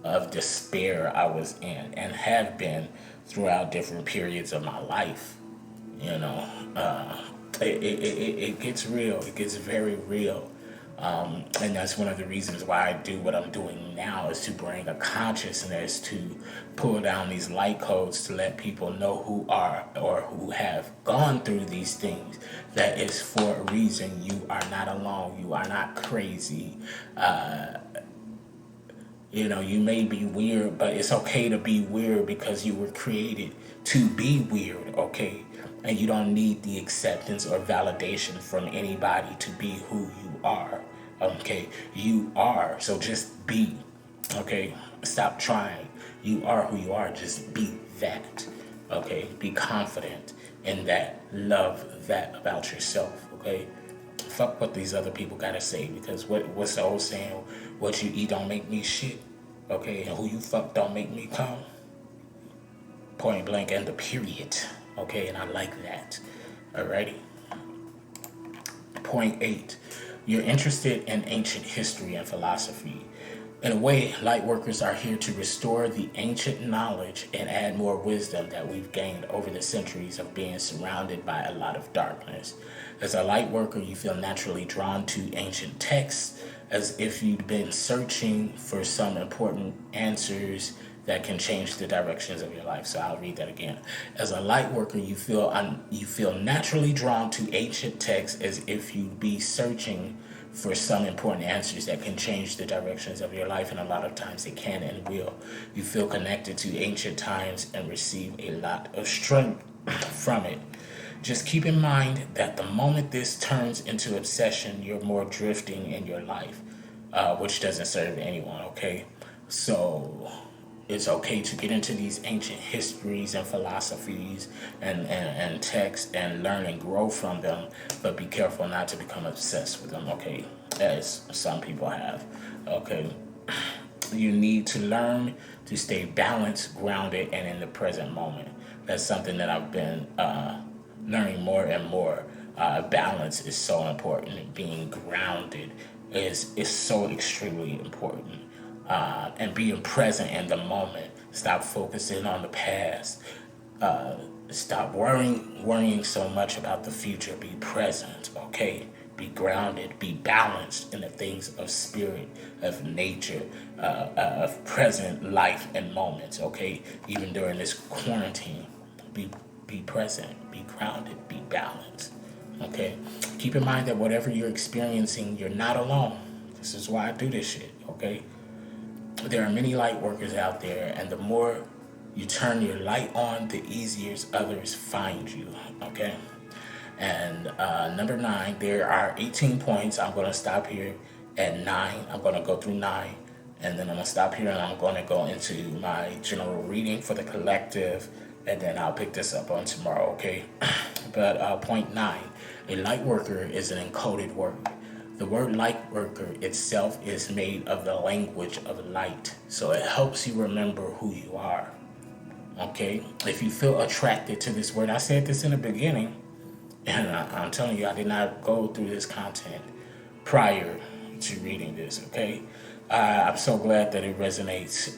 S1: of despair I was in and have been throughout different periods of my life. You know, it gets real. It gets very real. And that's one of the reasons why I do what I'm doing now, is to bring a consciousness to pull down these light codes to let people know who are or who have gone through these things. That is for a reason. You are not alone. You are not crazy. You know, you may be weird, but it's okay to be weird because you were created to be weird, okay? And you don't need the acceptance or validation from anybody to be who you are, okay? You are, so just be, okay? Stop trying. You are who you are, just be that, okay? Be confident in that. Love that about yourself, okay? Fuck what these other people gotta say, because what's the old saying? What you eat don't make me shit, okay? And who you fuck don't make me come. Point blank and the period, okay? And I like that. Alrighty. Point 8, you're interested in ancient history and philosophy. In a way, light workers are here to restore the ancient knowledge and add more wisdom that we've gained over the centuries of being surrounded by a lot of darkness. As a light worker, you feel naturally drawn to ancient texts as if you'd been searching for some important answers that can change the directions of your life. So I'll read that again. As a light worker, you feel naturally drawn to ancient texts as if you'd be searching for some important answers that can change the directions of your life, and a lot of times it can and will. You feel connected to ancient times and receive a lot of strength from it. Just keep in mind that the moment this turns into obsession, you're more drifting in your life, which doesn't serve anyone, okay? So it's okay to get into these ancient histories and philosophies and texts and learn and grow from them, but be careful not to become obsessed with them, okay? As some people have, okay? You need to learn to stay balanced, grounded, and in the present moment. That's something that I've been learning more and more. Balance is so important. Being grounded is so extremely important. And being present in the moment. Stop focusing on the past. Stop worrying so much about the future. Be present, okay? Be grounded, be balanced in the things of spirit, of nature, of present life and moments, okay? Even during this quarantine, be present, be grounded, be balanced, okay? Keep in mind that whatever you're experiencing, you're not alone. This is why I do this shit, okay? There are many light workers out there, and the more you turn your light on, the easier others find you, okay? And number 9, there are 18 points. I'm going to stop here at 9. I'm going to go through 9, and then I'm going to stop here, and I'm going to go into my general reading for the collective, and then I'll pick this up on tomorrow, okay? But point 9, a light worker is an encoded word. The word light worker itself is made of the language of light, so it helps you remember who you are, okay? If you feel attracted to this word, I said this in the beginning, and I'm telling you, I did not go through this content prior to reading this, okay? I'm so glad that it resonates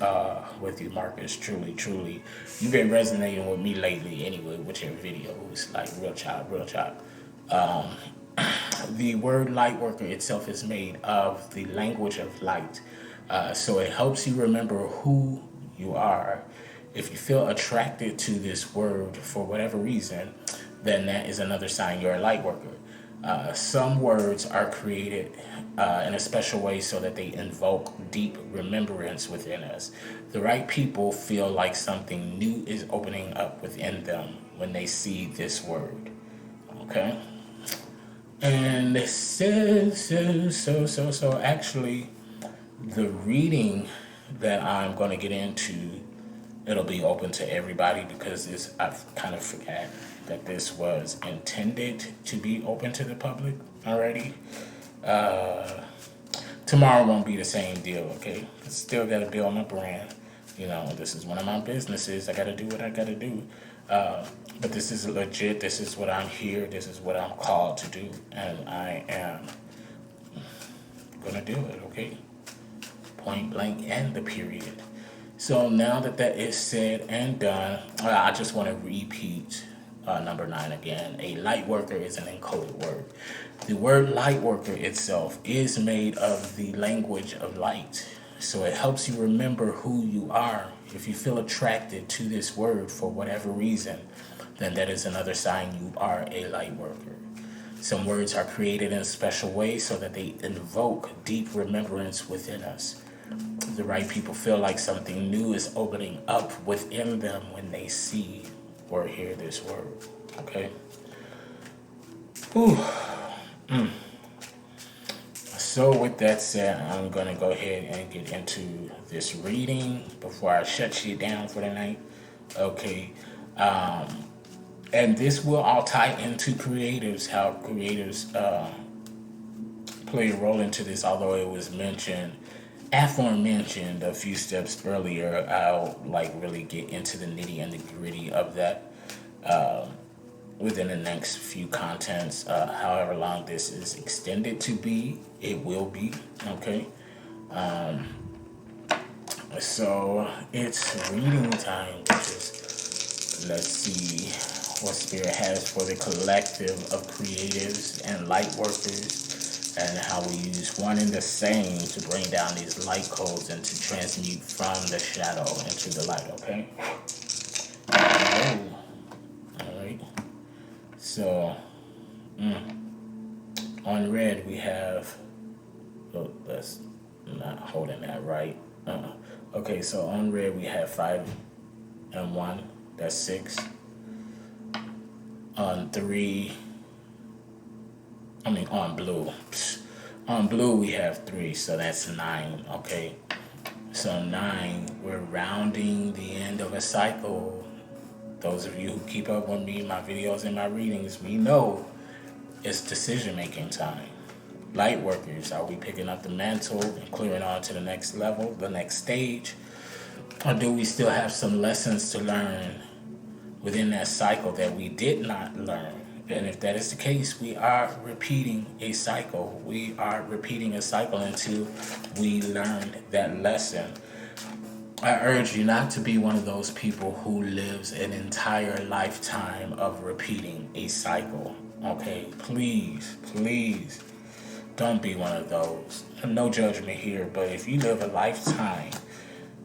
S1: with you, Marcus. Truly, truly. You've been resonating with me lately anyway with your videos, like real chop. The word light worker itself is made of the language of light. So it helps you remember who you are. If you feel attracted to this word for whatever reason, then that is another sign you're a light worker. Some words are created in a special way so that they invoke deep remembrance within us. The right people feel like something new is opening up within them when they see this word. Okay? And it says, so actually, the reading that I'm going to get into, it'll be open to everybody because I kind of forgot that this was intended to be open to the public already. Tomorrow won't be the same deal, okay? I still got to build my brand. You know, this is one of my businesses. I got to do what I got to do. But this is legit. This is what I'm here. This is what I'm called to do. And I am going to do it, okay? Point blank and the period. So now that is said and done, I just want to repeat number 9 again. A light worker is an encoded word. The word light worker itself is made of the language of light. So it helps you remember who you are. If you feel attracted to this word for whatever reason, then that is another sign you are a light worker. Some words are created in a special way so that they invoke deep remembrance within us. The right people feel like something new is opening up within them when they see or hear this word. Okay? Whew. So with that said, I'm going to go ahead and get into this reading before I shut you down for the night. Okay. And this will all tie into creatives, how creatives play a role into this, although it was aforementioned a few steps earlier. I'll really get into the nitty and the gritty of that within the next few contents. However long this is extended to be, it will be, okay? So it's reading time, bitches. Let's see what Spirit has for the collective of creatives and light workers, and how we use one and the same to bring down these light codes and to transmute from the shadow into the light, okay? Alright. So, on red we have, oh, that's not holding that right. Okay, so on red we have 5 and 1, that's 6. On blue. On blue we have 3, so that's 9, okay? So 9, we're rounding the end of a cycle. Those of you who keep up with me, my videos and my readings, we know it's decision-making time. Light workers, are we picking up the mantle and clearing on to the next level, the next stage? Or do we still have some lessons to learn within that cycle that we did not learn? And if that is the case, we are repeating a cycle. We are repeating a cycle until we learn that lesson. I urge you not to be one of those people who lives an entire lifetime of repeating a cycle. Okay, please, please don't be one of those. No judgment here, but if you live a lifetime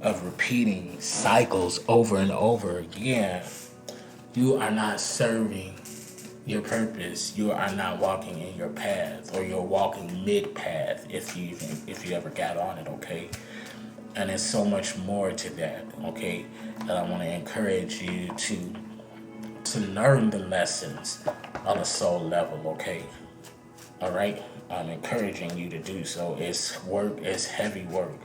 S1: of repeating cycles over and over again, you are not serving your purpose. You are not walking in your path, or you're walking mid-path if you ever got on it, okay? And there's so much more to that, okay? And I want to encourage you to learn the lessons on a soul level, okay? All right? I'm encouraging you to do so. It's work, it's heavy work,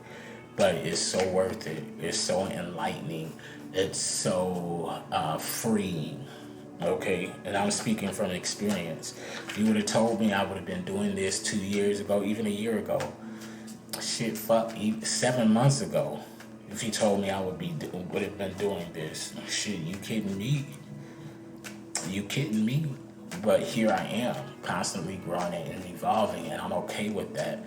S1: but it's so worth it. It's so enlightening. It's so freeing, okay? And I'm speaking from experience. If you would have told me I would have been doing this 2 years ago, even a year ago, shit, fuck, 7 months ago, if you told me I would have been doing this, shit, you kidding me? You kidding me? But here I am, constantly growing and evolving, and I'm okay with that.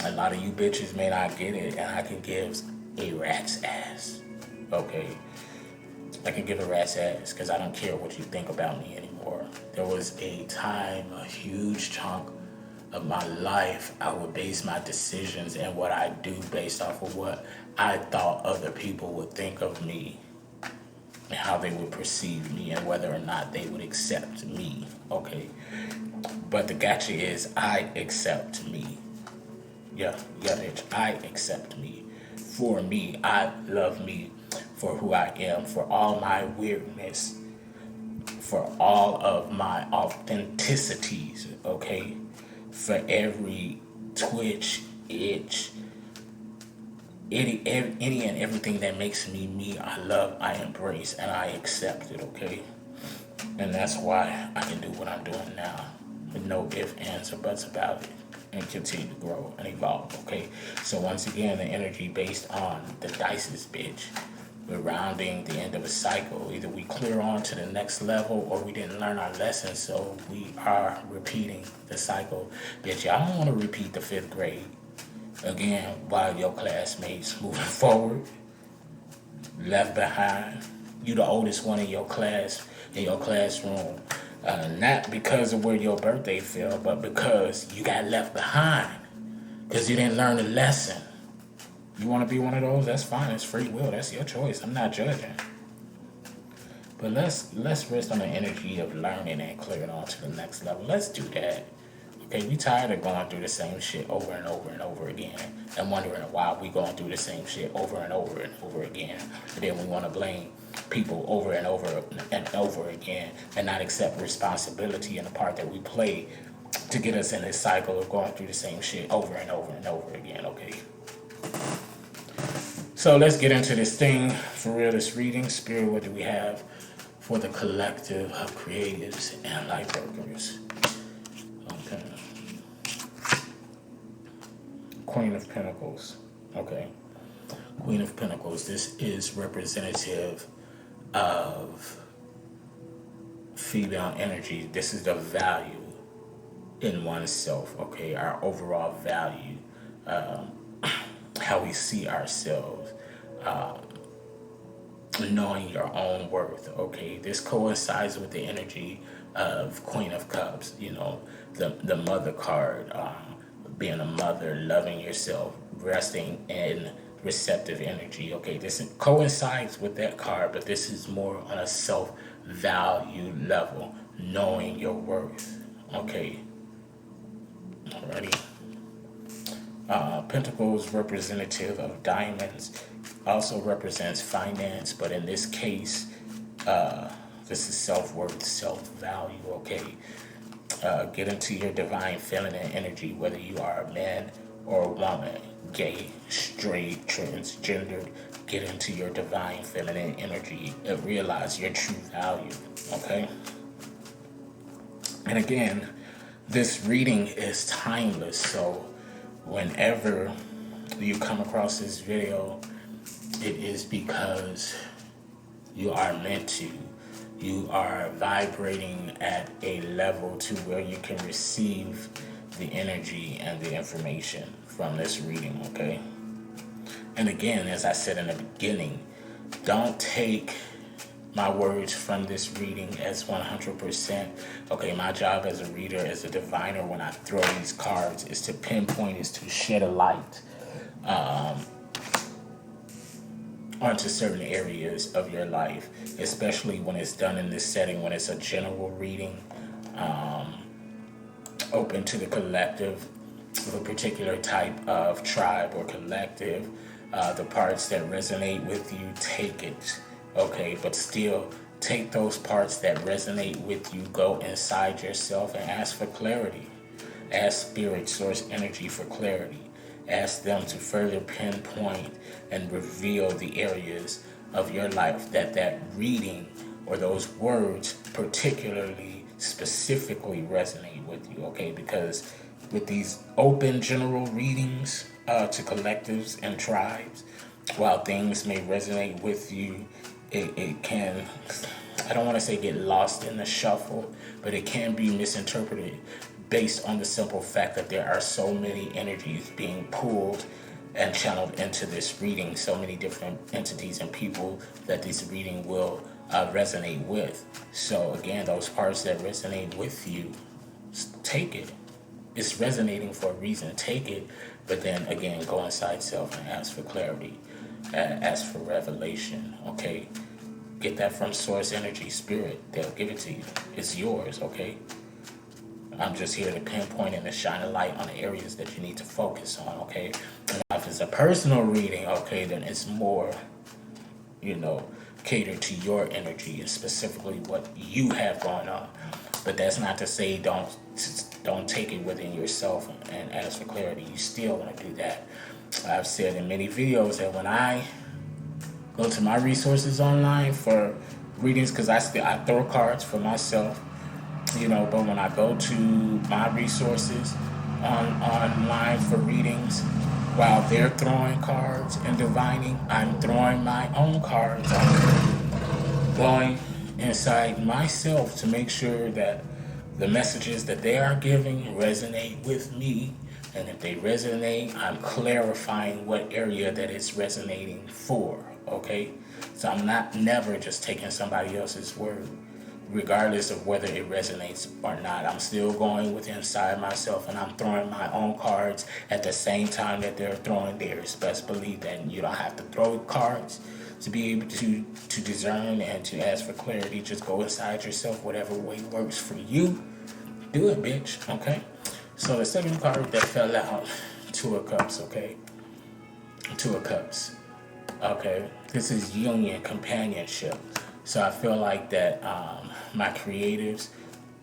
S1: A lot of you bitches may not get it, and I can give a rat's ass, okay? I can give a rat's ass, because I don't care what you think about me anymore. There was a time, a huge chunk of my life, I would base my decisions and what I do based off of what I thought other people would think of me and how they would perceive me and whether or not they would accept me, okay? But the gotcha is I accept me. Yeah, bitch, I accept me. For me, I love me for who I am, for all my weirdness, for all of my authenticities, okay? For every twitch, itch, any and everything that makes me me, I love, I embrace, and I accept it, okay? And that's why I can do what I'm doing now, with no ifs, ands, or buts about it, and continue to grow and evolve, okay? So once again, the energy based on the dices, bitch. We're rounding the end of a cycle. Either we clear on to the next level, or we didn't learn our lesson, so we are repeating the cycle. Bitch, y'all don't want to repeat the 5th grade again while your classmates moving forward, left behind. You the oldest one in your class, in your classroom. Not because of where your birthday fell, but because you got left behind because you didn't learn the lesson. You want to be one of those? That's fine. It's free will. That's your choice. I'm not judging. But let's rest on the energy of learning and clearing on to the next level. Let's do that. Okay, we tired of going through the same shit over and over and over again and wondering why we going through the same shit over and over and over again. And then we want to blame people over and over and over again and not accept responsibility in the part that we play to get us in this cycle of going through the same shit over and over and over again, okay? So let's get into this thing for real, this reading. Spirit, what do we have for the collective of creatives and light workers? Okay. Queen of Pentacles. Okay. Queen of Pentacles. This is representative of female energy. This is the value in oneself, okay? Our overall value. How we see ourselves, knowing your own worth. Okay, this coincides with the energy of Queen of Cups. You know, the mother card, being a mother, loving yourself, resting in receptive energy. Okay, this coincides with that card, but this is more on a self value level, knowing your worth. Okay, alrighty. Pentacles representative of diamonds also represents finance, but in this case, this is self-worth, self-value. Okay, get into your divine feminine energy, whether you are a man or a woman, gay, straight, transgendered. Get into your divine feminine energy and realize your true value. Okay, and again, this reading is timeless, so whenever you come across this video, it is because you are meant to. You are vibrating at a level to where you can receive the energy and the information from this reading, okay? And again, as I said in the beginning, don't take my words from this reading as 100%. Okay, my job as a reader, as a diviner, when I throw these cards, is to pinpoint, is to shed a light onto certain areas of your life, especially when it's done in this setting, when it's a general reading, open to the collective of a particular type of tribe or collective. The parts that resonate with you, take it. Okay, but still take those parts that resonate with you, go inside yourself and ask for clarity. Ask spirit, source energy for clarity. Ask them to further pinpoint and reveal the areas of your life that reading or those words particularly specifically resonate with you. Okay, because with these open general readings to collectives and tribes, while things may resonate with you, it can, I don't want to say get lost in the shuffle, but it can be misinterpreted based on the simple fact that there are so many energies being pulled and channeled into this reading, so many different entities and people that this reading will resonate with. So again, those parts that resonate with you, take it. It's resonating for a reason. Take it, but then again, go inside self and ask for clarity. Ask for revelation, okay? Get that from source energy, spirit. They'll give it to you. It's yours, okay? I'm just here to pinpoint and to shine a light on the areas that you need to focus on, okay? And if it's a personal reading, okay, then it's more, catered to your energy and specifically what you have going on. But that's not to say don't take it within yourself and ask for clarity. You still want to do that. I've said in many videos that when I go to my resources online for readings, because I throw cards for myself, but when I go to my resources online for readings, while they're throwing cards and divining, I'm throwing my own cards. I'm going inside myself to make sure that the messages that they are giving resonate with me. And if they resonate, I'm clarifying what area that it's resonating for, okay? So I'm never just taking somebody else's word, regardless of whether it resonates or not. I'm still going with inside myself and I'm throwing my own cards at the same time that they're throwing theirs. Best believe that you don't have to throw cards to be able to discern and to ask for clarity. Just go inside yourself, whatever way works for you. Do it, bitch, okay? So the second card that fell out, Two of Cups, okay? Two of Cups, okay? This is union, companionship. So I feel like that my creatives,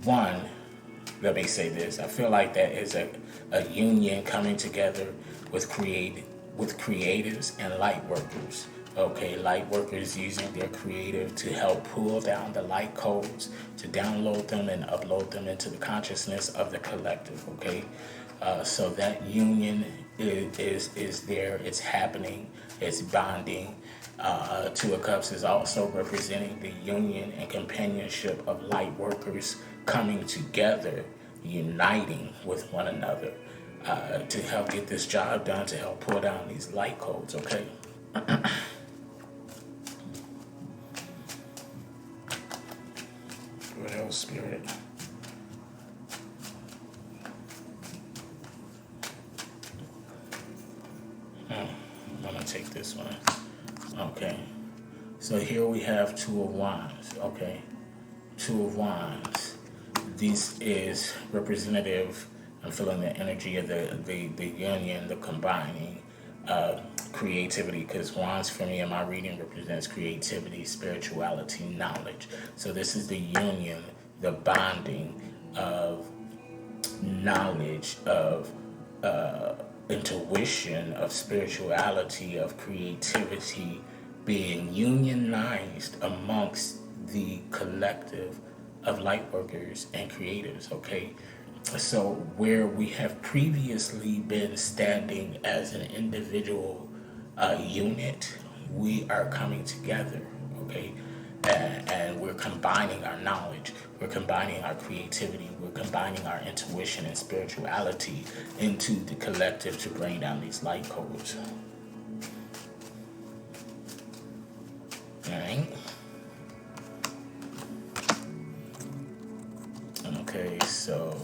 S1: let me say this. I feel like that is a union coming together with creatives and light workers. Okay, light workers using their creative to help pull down the light codes, to download them and upload them into the consciousness of the collective. Okay, so that union is there. It's happening. It's bonding. Two of Cups is also representing the union and companionship of light workers coming together, uniting with one another to help get this job done, to help pull down these light codes, okay? go, Spirit. I'm gonna take this one. Okay. So here we have Two of Wands. Okay. Two of Wands. This is representative. I'm feeling the energy of the union, the combining, creativity, because Wands for me in my reading represents creativity, spirituality, knowledge. So this is the union, the bonding of knowledge, of intuition, of spirituality, of creativity being unionized amongst the collective of light workers and creatives, okay? So where we have previously been standing as an individual unit, we are coming together, okay? And we're combining our knowledge, we're combining our creativity, we're combining our intuition and spirituality into the collective to bring down these light codes. All right. Okay, so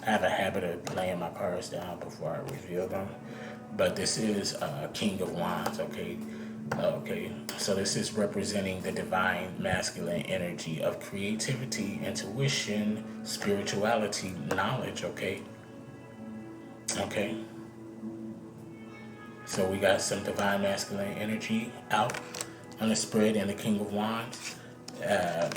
S1: I have a habit of laying my cards down before I reveal them, but this is King of Wands, okay? Okay, so this is representing the divine masculine energy of creativity, intuition, spirituality, knowledge, okay? Okay. So we got some divine masculine energy out on the spread in the King of Wands.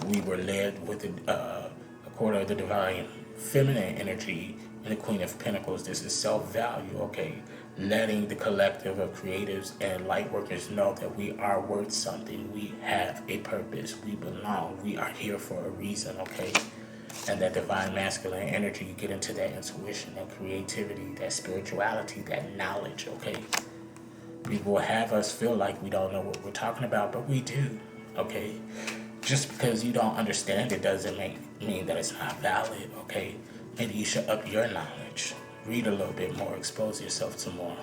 S1: We were led with a quarter of the divine feminine energy in the Queen of Pentacles. This is self-value, okay? Letting the collective of creatives and light workers know that we are worth something. We have a purpose. We belong. We are here for a reason, okay? And that divine masculine energy, you get into that intuition, that creativity, that spirituality, that knowledge, okay? People have us feel like we don't know what we're talking about, but we do, okay? Just because you don't understand it doesn't mean that it's not valid, okay? Maybe you should up your knowledge. Read a little bit more, expose yourself to more.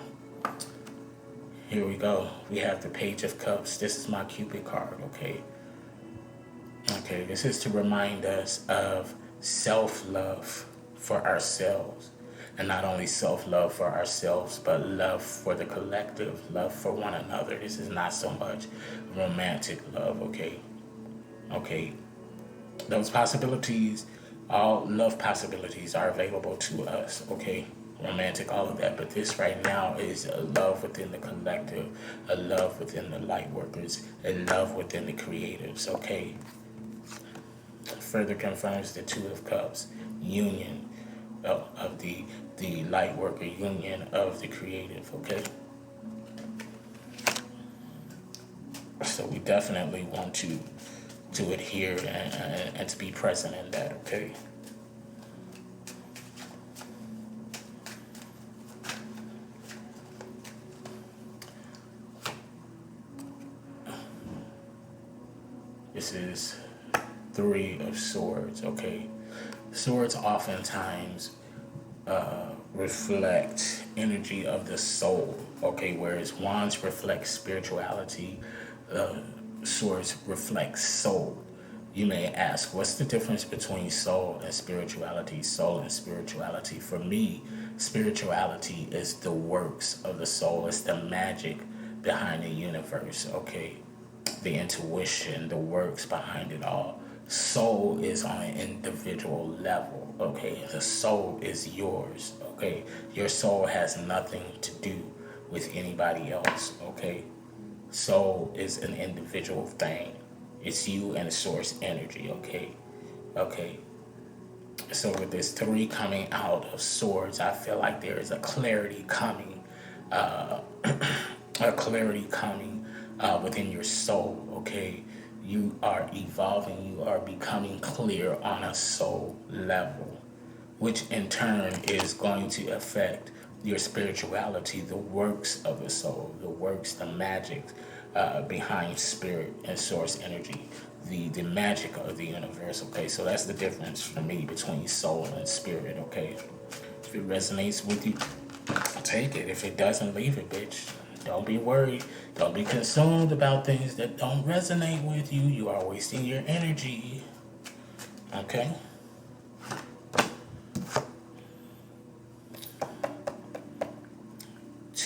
S1: Here we go. We have the Page of Cups. This is my Cupid card, okay? Okay, this is to remind us of self-love for ourselves. And not only self-love for ourselves, but love for the collective, love for one another. This is not so much romantic love, okay? Okay, those possibilities, all love possibilities are available to us, okay? Romantic, all of that. But this right now is a love within the collective, a love within the light workers, a love within the creatives, okay? Further confirms the Two of Cups, union of the light worker, union of the creative, okay? So we definitely want to adhere and to be present in that, okay? This is Three of Swords, okay? Swords oftentimes reflect energy of the soul, okay? Whereas Wands reflect spirituality, Swords reflect soul. You may ask, what's the difference between soul and spirituality? Soul and spirituality. For me, spirituality is the works of the soul. It's the magic behind the universe, okay? The intuition, the works behind it all. Soul is on an individual level, okay? The soul is yours, okay? Your soul has nothing to do with anybody else, okay? Soul is an individual thing. It's you and the source energy, okay? Okay. So with this three coming out of swords, I feel like there is a clarity coming, within your soul, okay? You are evolving, you are becoming clear on a soul level, which in turn is going to affect your spirituality, the works of the soul, the works, the magic behind spirit and source energy, the magic of the universe, okay? So that's the difference for me between soul and spirit, okay? If it resonates with you, take it. If it doesn't, leave it, bitch. Don't be worried. Don't be consumed about things that don't resonate with you. You are wasting your energy, okay?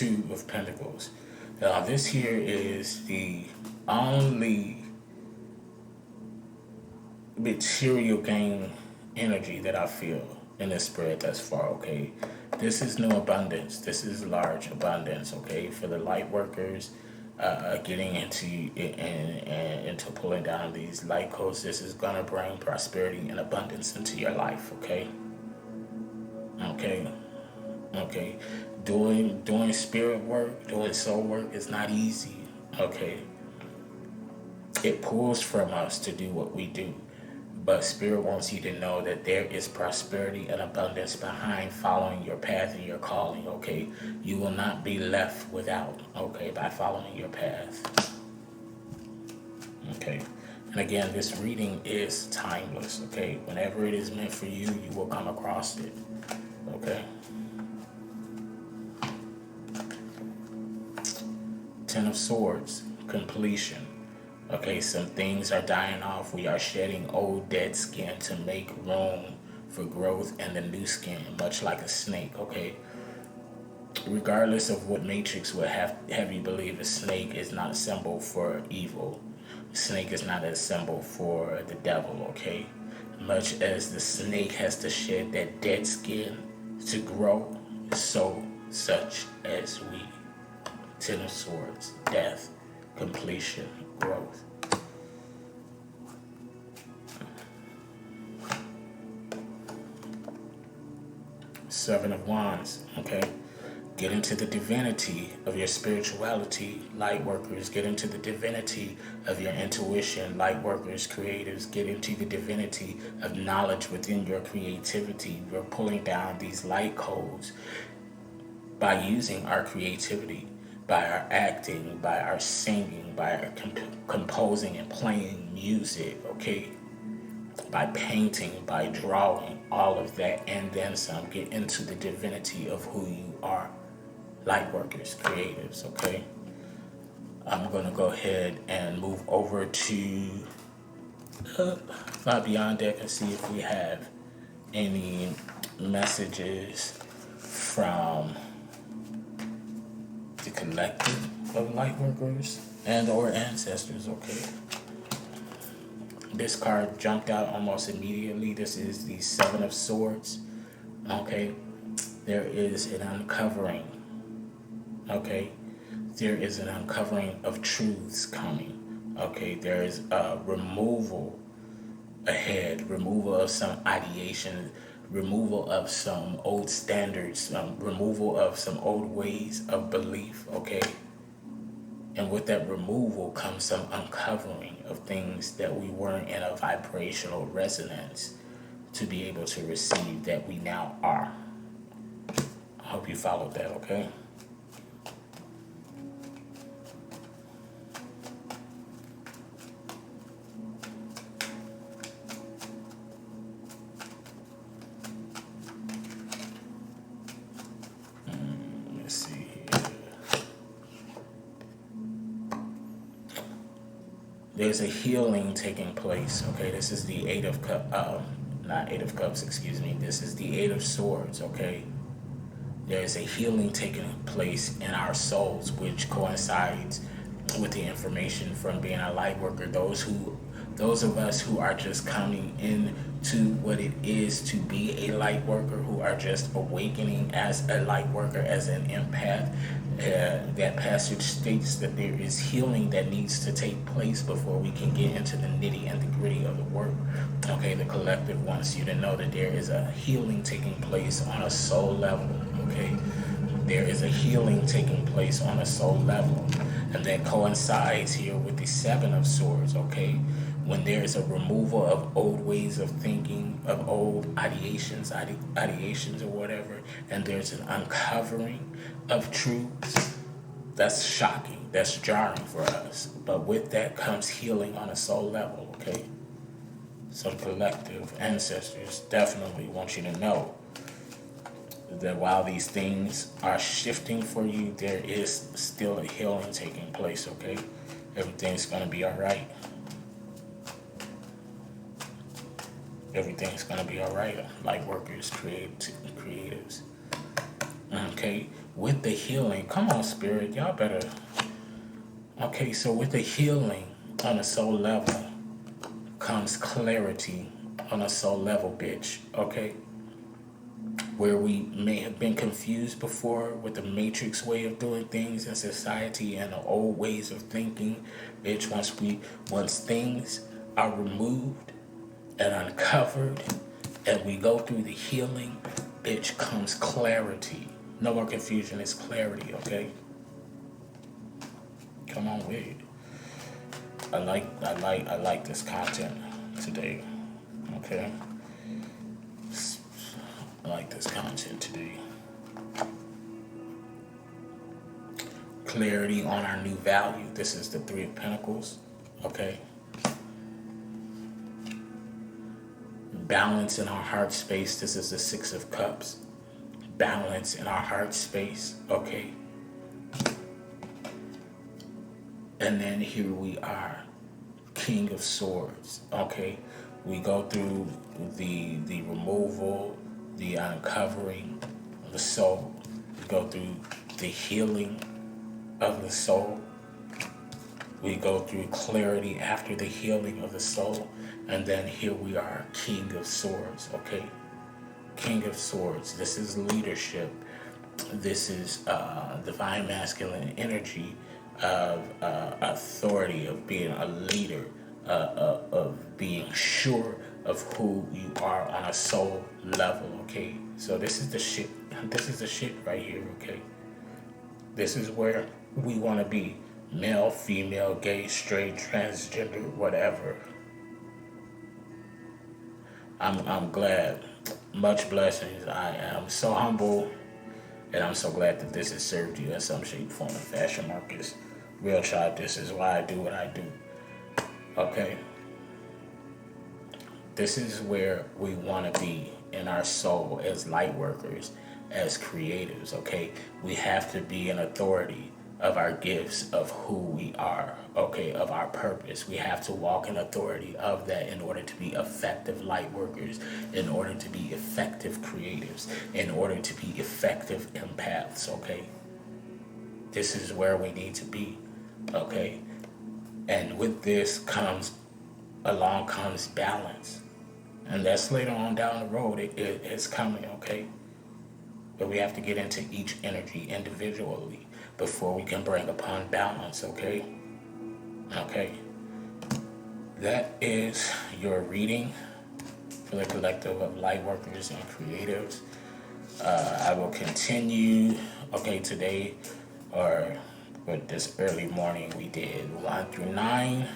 S1: Two of Pentacles. This here is the only material gain energy that I feel in this spread thus far, okay? This is new abundance. This is large abundance, okay? For the light workers, getting into and into pulling down these light codes, this is gonna bring prosperity and abundance into your life, okay? Okay. Doing spirit work, doing soul work is not easy, okay? It pulls from us to do what we do. But Spirit wants you to know that there is prosperity and abundance behind following your path and your calling, okay? You will not be left without, okay, by following your path. Okay. And again, this reading is timeless, okay? Whenever it is meant for you, you will come across it, okay? Ten of Swords, completion. Okay, some things are dying off. We are shedding old dead skin to make room for growth and the new skin, much like a snake, okay? Regardless of what matrix would have you believe, a snake is not a symbol for evil. A snake is not a symbol for the devil, okay? Much as the snake has to shed that dead skin to grow, so such as we. Ten of Swords, death, completion, growth. Seven of Wands, okay? Get into the divinity of your spirituality, light workers. Get into the divinity of your intuition, light workers, creatives. Get into the divinity of knowledge within your creativity. We're pulling down these light codes by using our creativity, by our acting, by our singing, by our composing and playing music, okay? By painting, by drawing, all of that, and then some. Get into the divinity of who you are. Light workers, creatives, okay? I'm going to go ahead and move over to Fly Beyond Deck and see if we have any messages from the collective of light workers and or ancestors, okay? This card jumped out almost immediately. This is the Seven of Swords, okay? There is an uncovering, okay? There is an uncovering of truths coming, okay? There is a removal ahead, removal of some ideation, removal of some old standards, removal of some old ways of belief, okay? And with that removal comes some uncovering of things that we weren't in a vibrational resonance to be able to receive that we now are. I hope you followed that, okay? Let's see here. There's a healing taking place, okay? This is the Eight of Cups, not Eight of Cups, excuse me. This is the Eight of Swords, okay? There's a healing taking place in our souls, which coincides with the information from being a light worker. Those of us who are just coming into what it is to be a light worker, who are just awakening as a light worker, as an empath, that passage states that there is healing that needs to take place before we can get into the nitty and the gritty of the work. Okay, the collective wants you to know that there is a healing taking place on a soul level, okay? There is a healing taking place on a soul level, and that coincides here with the Seven of Swords, okay? When there is a removal of old ways of thinking, of old ideations or whatever, and there's an uncovering of truths, that's shocking, that's jarring for us. But with that comes healing on a soul level, okay? So the collective ancestors definitely want you to know that while these things are shifting for you, there is still a healing taking place, okay? Everything's gonna be all right. Everything's gonna be all right. Light workers, creatives. Okay, with the healing, come on, spirit, y'all better. Okay, so with the healing on a soul level comes clarity on a soul level, bitch. Okay, where we may have been confused before with the matrix way of doing things in society and the old ways of thinking, bitch. Once things are removed and uncovered, and we go through the healing, bitch, comes clarity. No more confusion, it's clarity. Okay, come on with it. I like this content today. Okay, I like this content today. Clarity on our new value. This is the Three of Pentacles. Okay. Balance in our heart space. This is the Six of Cups. Balance in our heart space. Okay. And then here we are, King of Swords. Okay. We go through the removal, the uncovering of the soul. We go through the healing of the soul. We go through clarity after the healing of the soul. And then here we are, King of Swords. Okay. King of Swords. This is leadership. This is divine masculine energy of authority, of being a leader, of being sure of who you are on a soul level. Okay, so this is the shit. This is the shit right here. Okay, this is where we want to be: male, female, gay, straight, transgender, whatever. I'm glad. Much blessings. I am so humble. And I'm so glad that this has served you in some shape, form, and fashion, Marcus. Real tribe, this is why I do what I do. Okay? This is where we want to be in our soul as light workers, as creatives, okay? We have to be an authority of our gifts, of who we are, okay, of our purpose. We have to walk in authority of that in order to be effective light workers, in order to be effective creatives, in order to be effective empaths, okay? This is where we need to be, okay? And with this comes balance. And that's later on down the road, it's coming, okay? But we have to get into each energy individually before we can bring upon balance, okay? Okay. That is your reading for the collective of light workers and creatives. I will continue, okay, today, or with this early morning we did 1 through 9.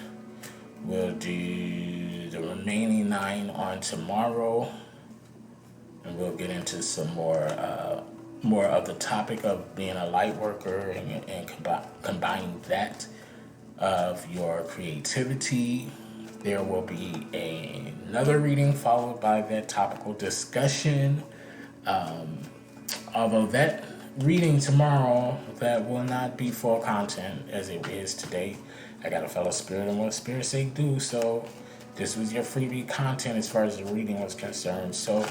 S1: We'll do the remaining 9 on tomorrow. And we'll get into some more of the topic of being a light worker and combining that of your creativity. There will be another reading followed by that topical discussion. Although that reading tomorrow, that will not be full content as it is today. I got a fellow spirit and what spirit say do. So this was your freebie content as far as the reading was concerned. So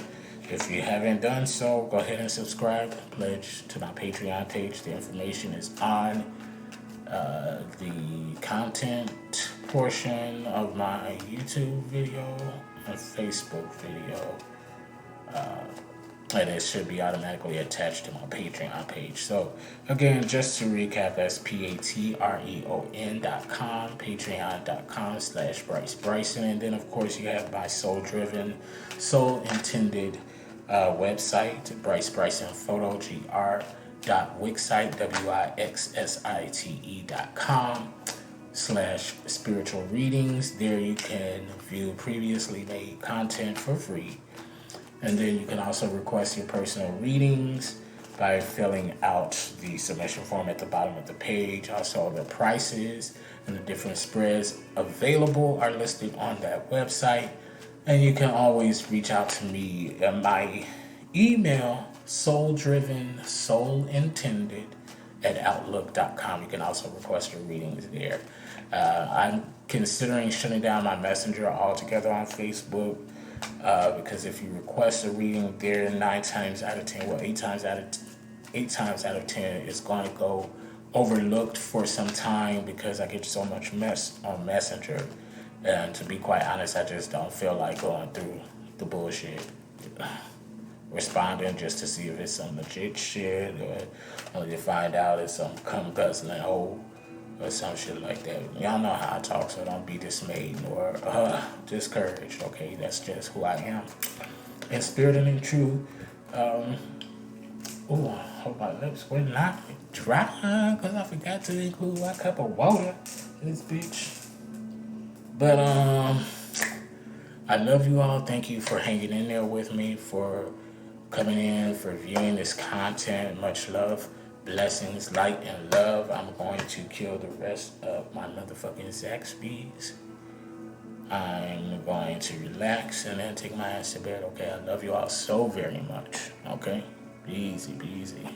S1: if you haven't done so, go ahead and subscribe, pledge to my Patreon page. The information is on the content portion of my YouTube video and Facebook video. And it should be automatically attached to my Patreon page. So again, just to recap, that's patreon.com, patreon.com/Bryce Bryson. And then of course you have my soul-driven, soul-intended website, Bryce Bryson Photo, gr.wixsite, wixsite.com/spiritual readings. There you can view previously made content for free. And then you can also request your personal readings by filling out the submission form at the bottom of the page. Also, the prices and the different spreads available are listed on that website. And you can always reach out to me at my email, souldriven@outlook.com. You can also request your readings there. I'm considering shutting down my messenger altogether on Facebook. Because if you request a reading there, 8 times out of 8 times out of 10, it's going to go overlooked for some time because I get so much mess on Messenger. And to be quite honest, I just don't feel like going through the bullshit. Responding just to see if it's some legit shit or only to find out it's some cum guzzling hoe or some shit like that. Y'all know how I talk, so don't be dismayed nor discouraged, okay? That's just who I am. In spirit and in truth, ooh, I hope my lips were not dry because I forgot to include my cup of water in this bitch. But I love you all. Thank you for hanging in there with me, for coming in, for viewing this content. Much love, blessings, light, and love. I'm going to kill the rest of my motherfucking Zaxby's. I'm going to relax and then take my ass to bed, okay? I love you all so very much, okay? Be easy, be easy.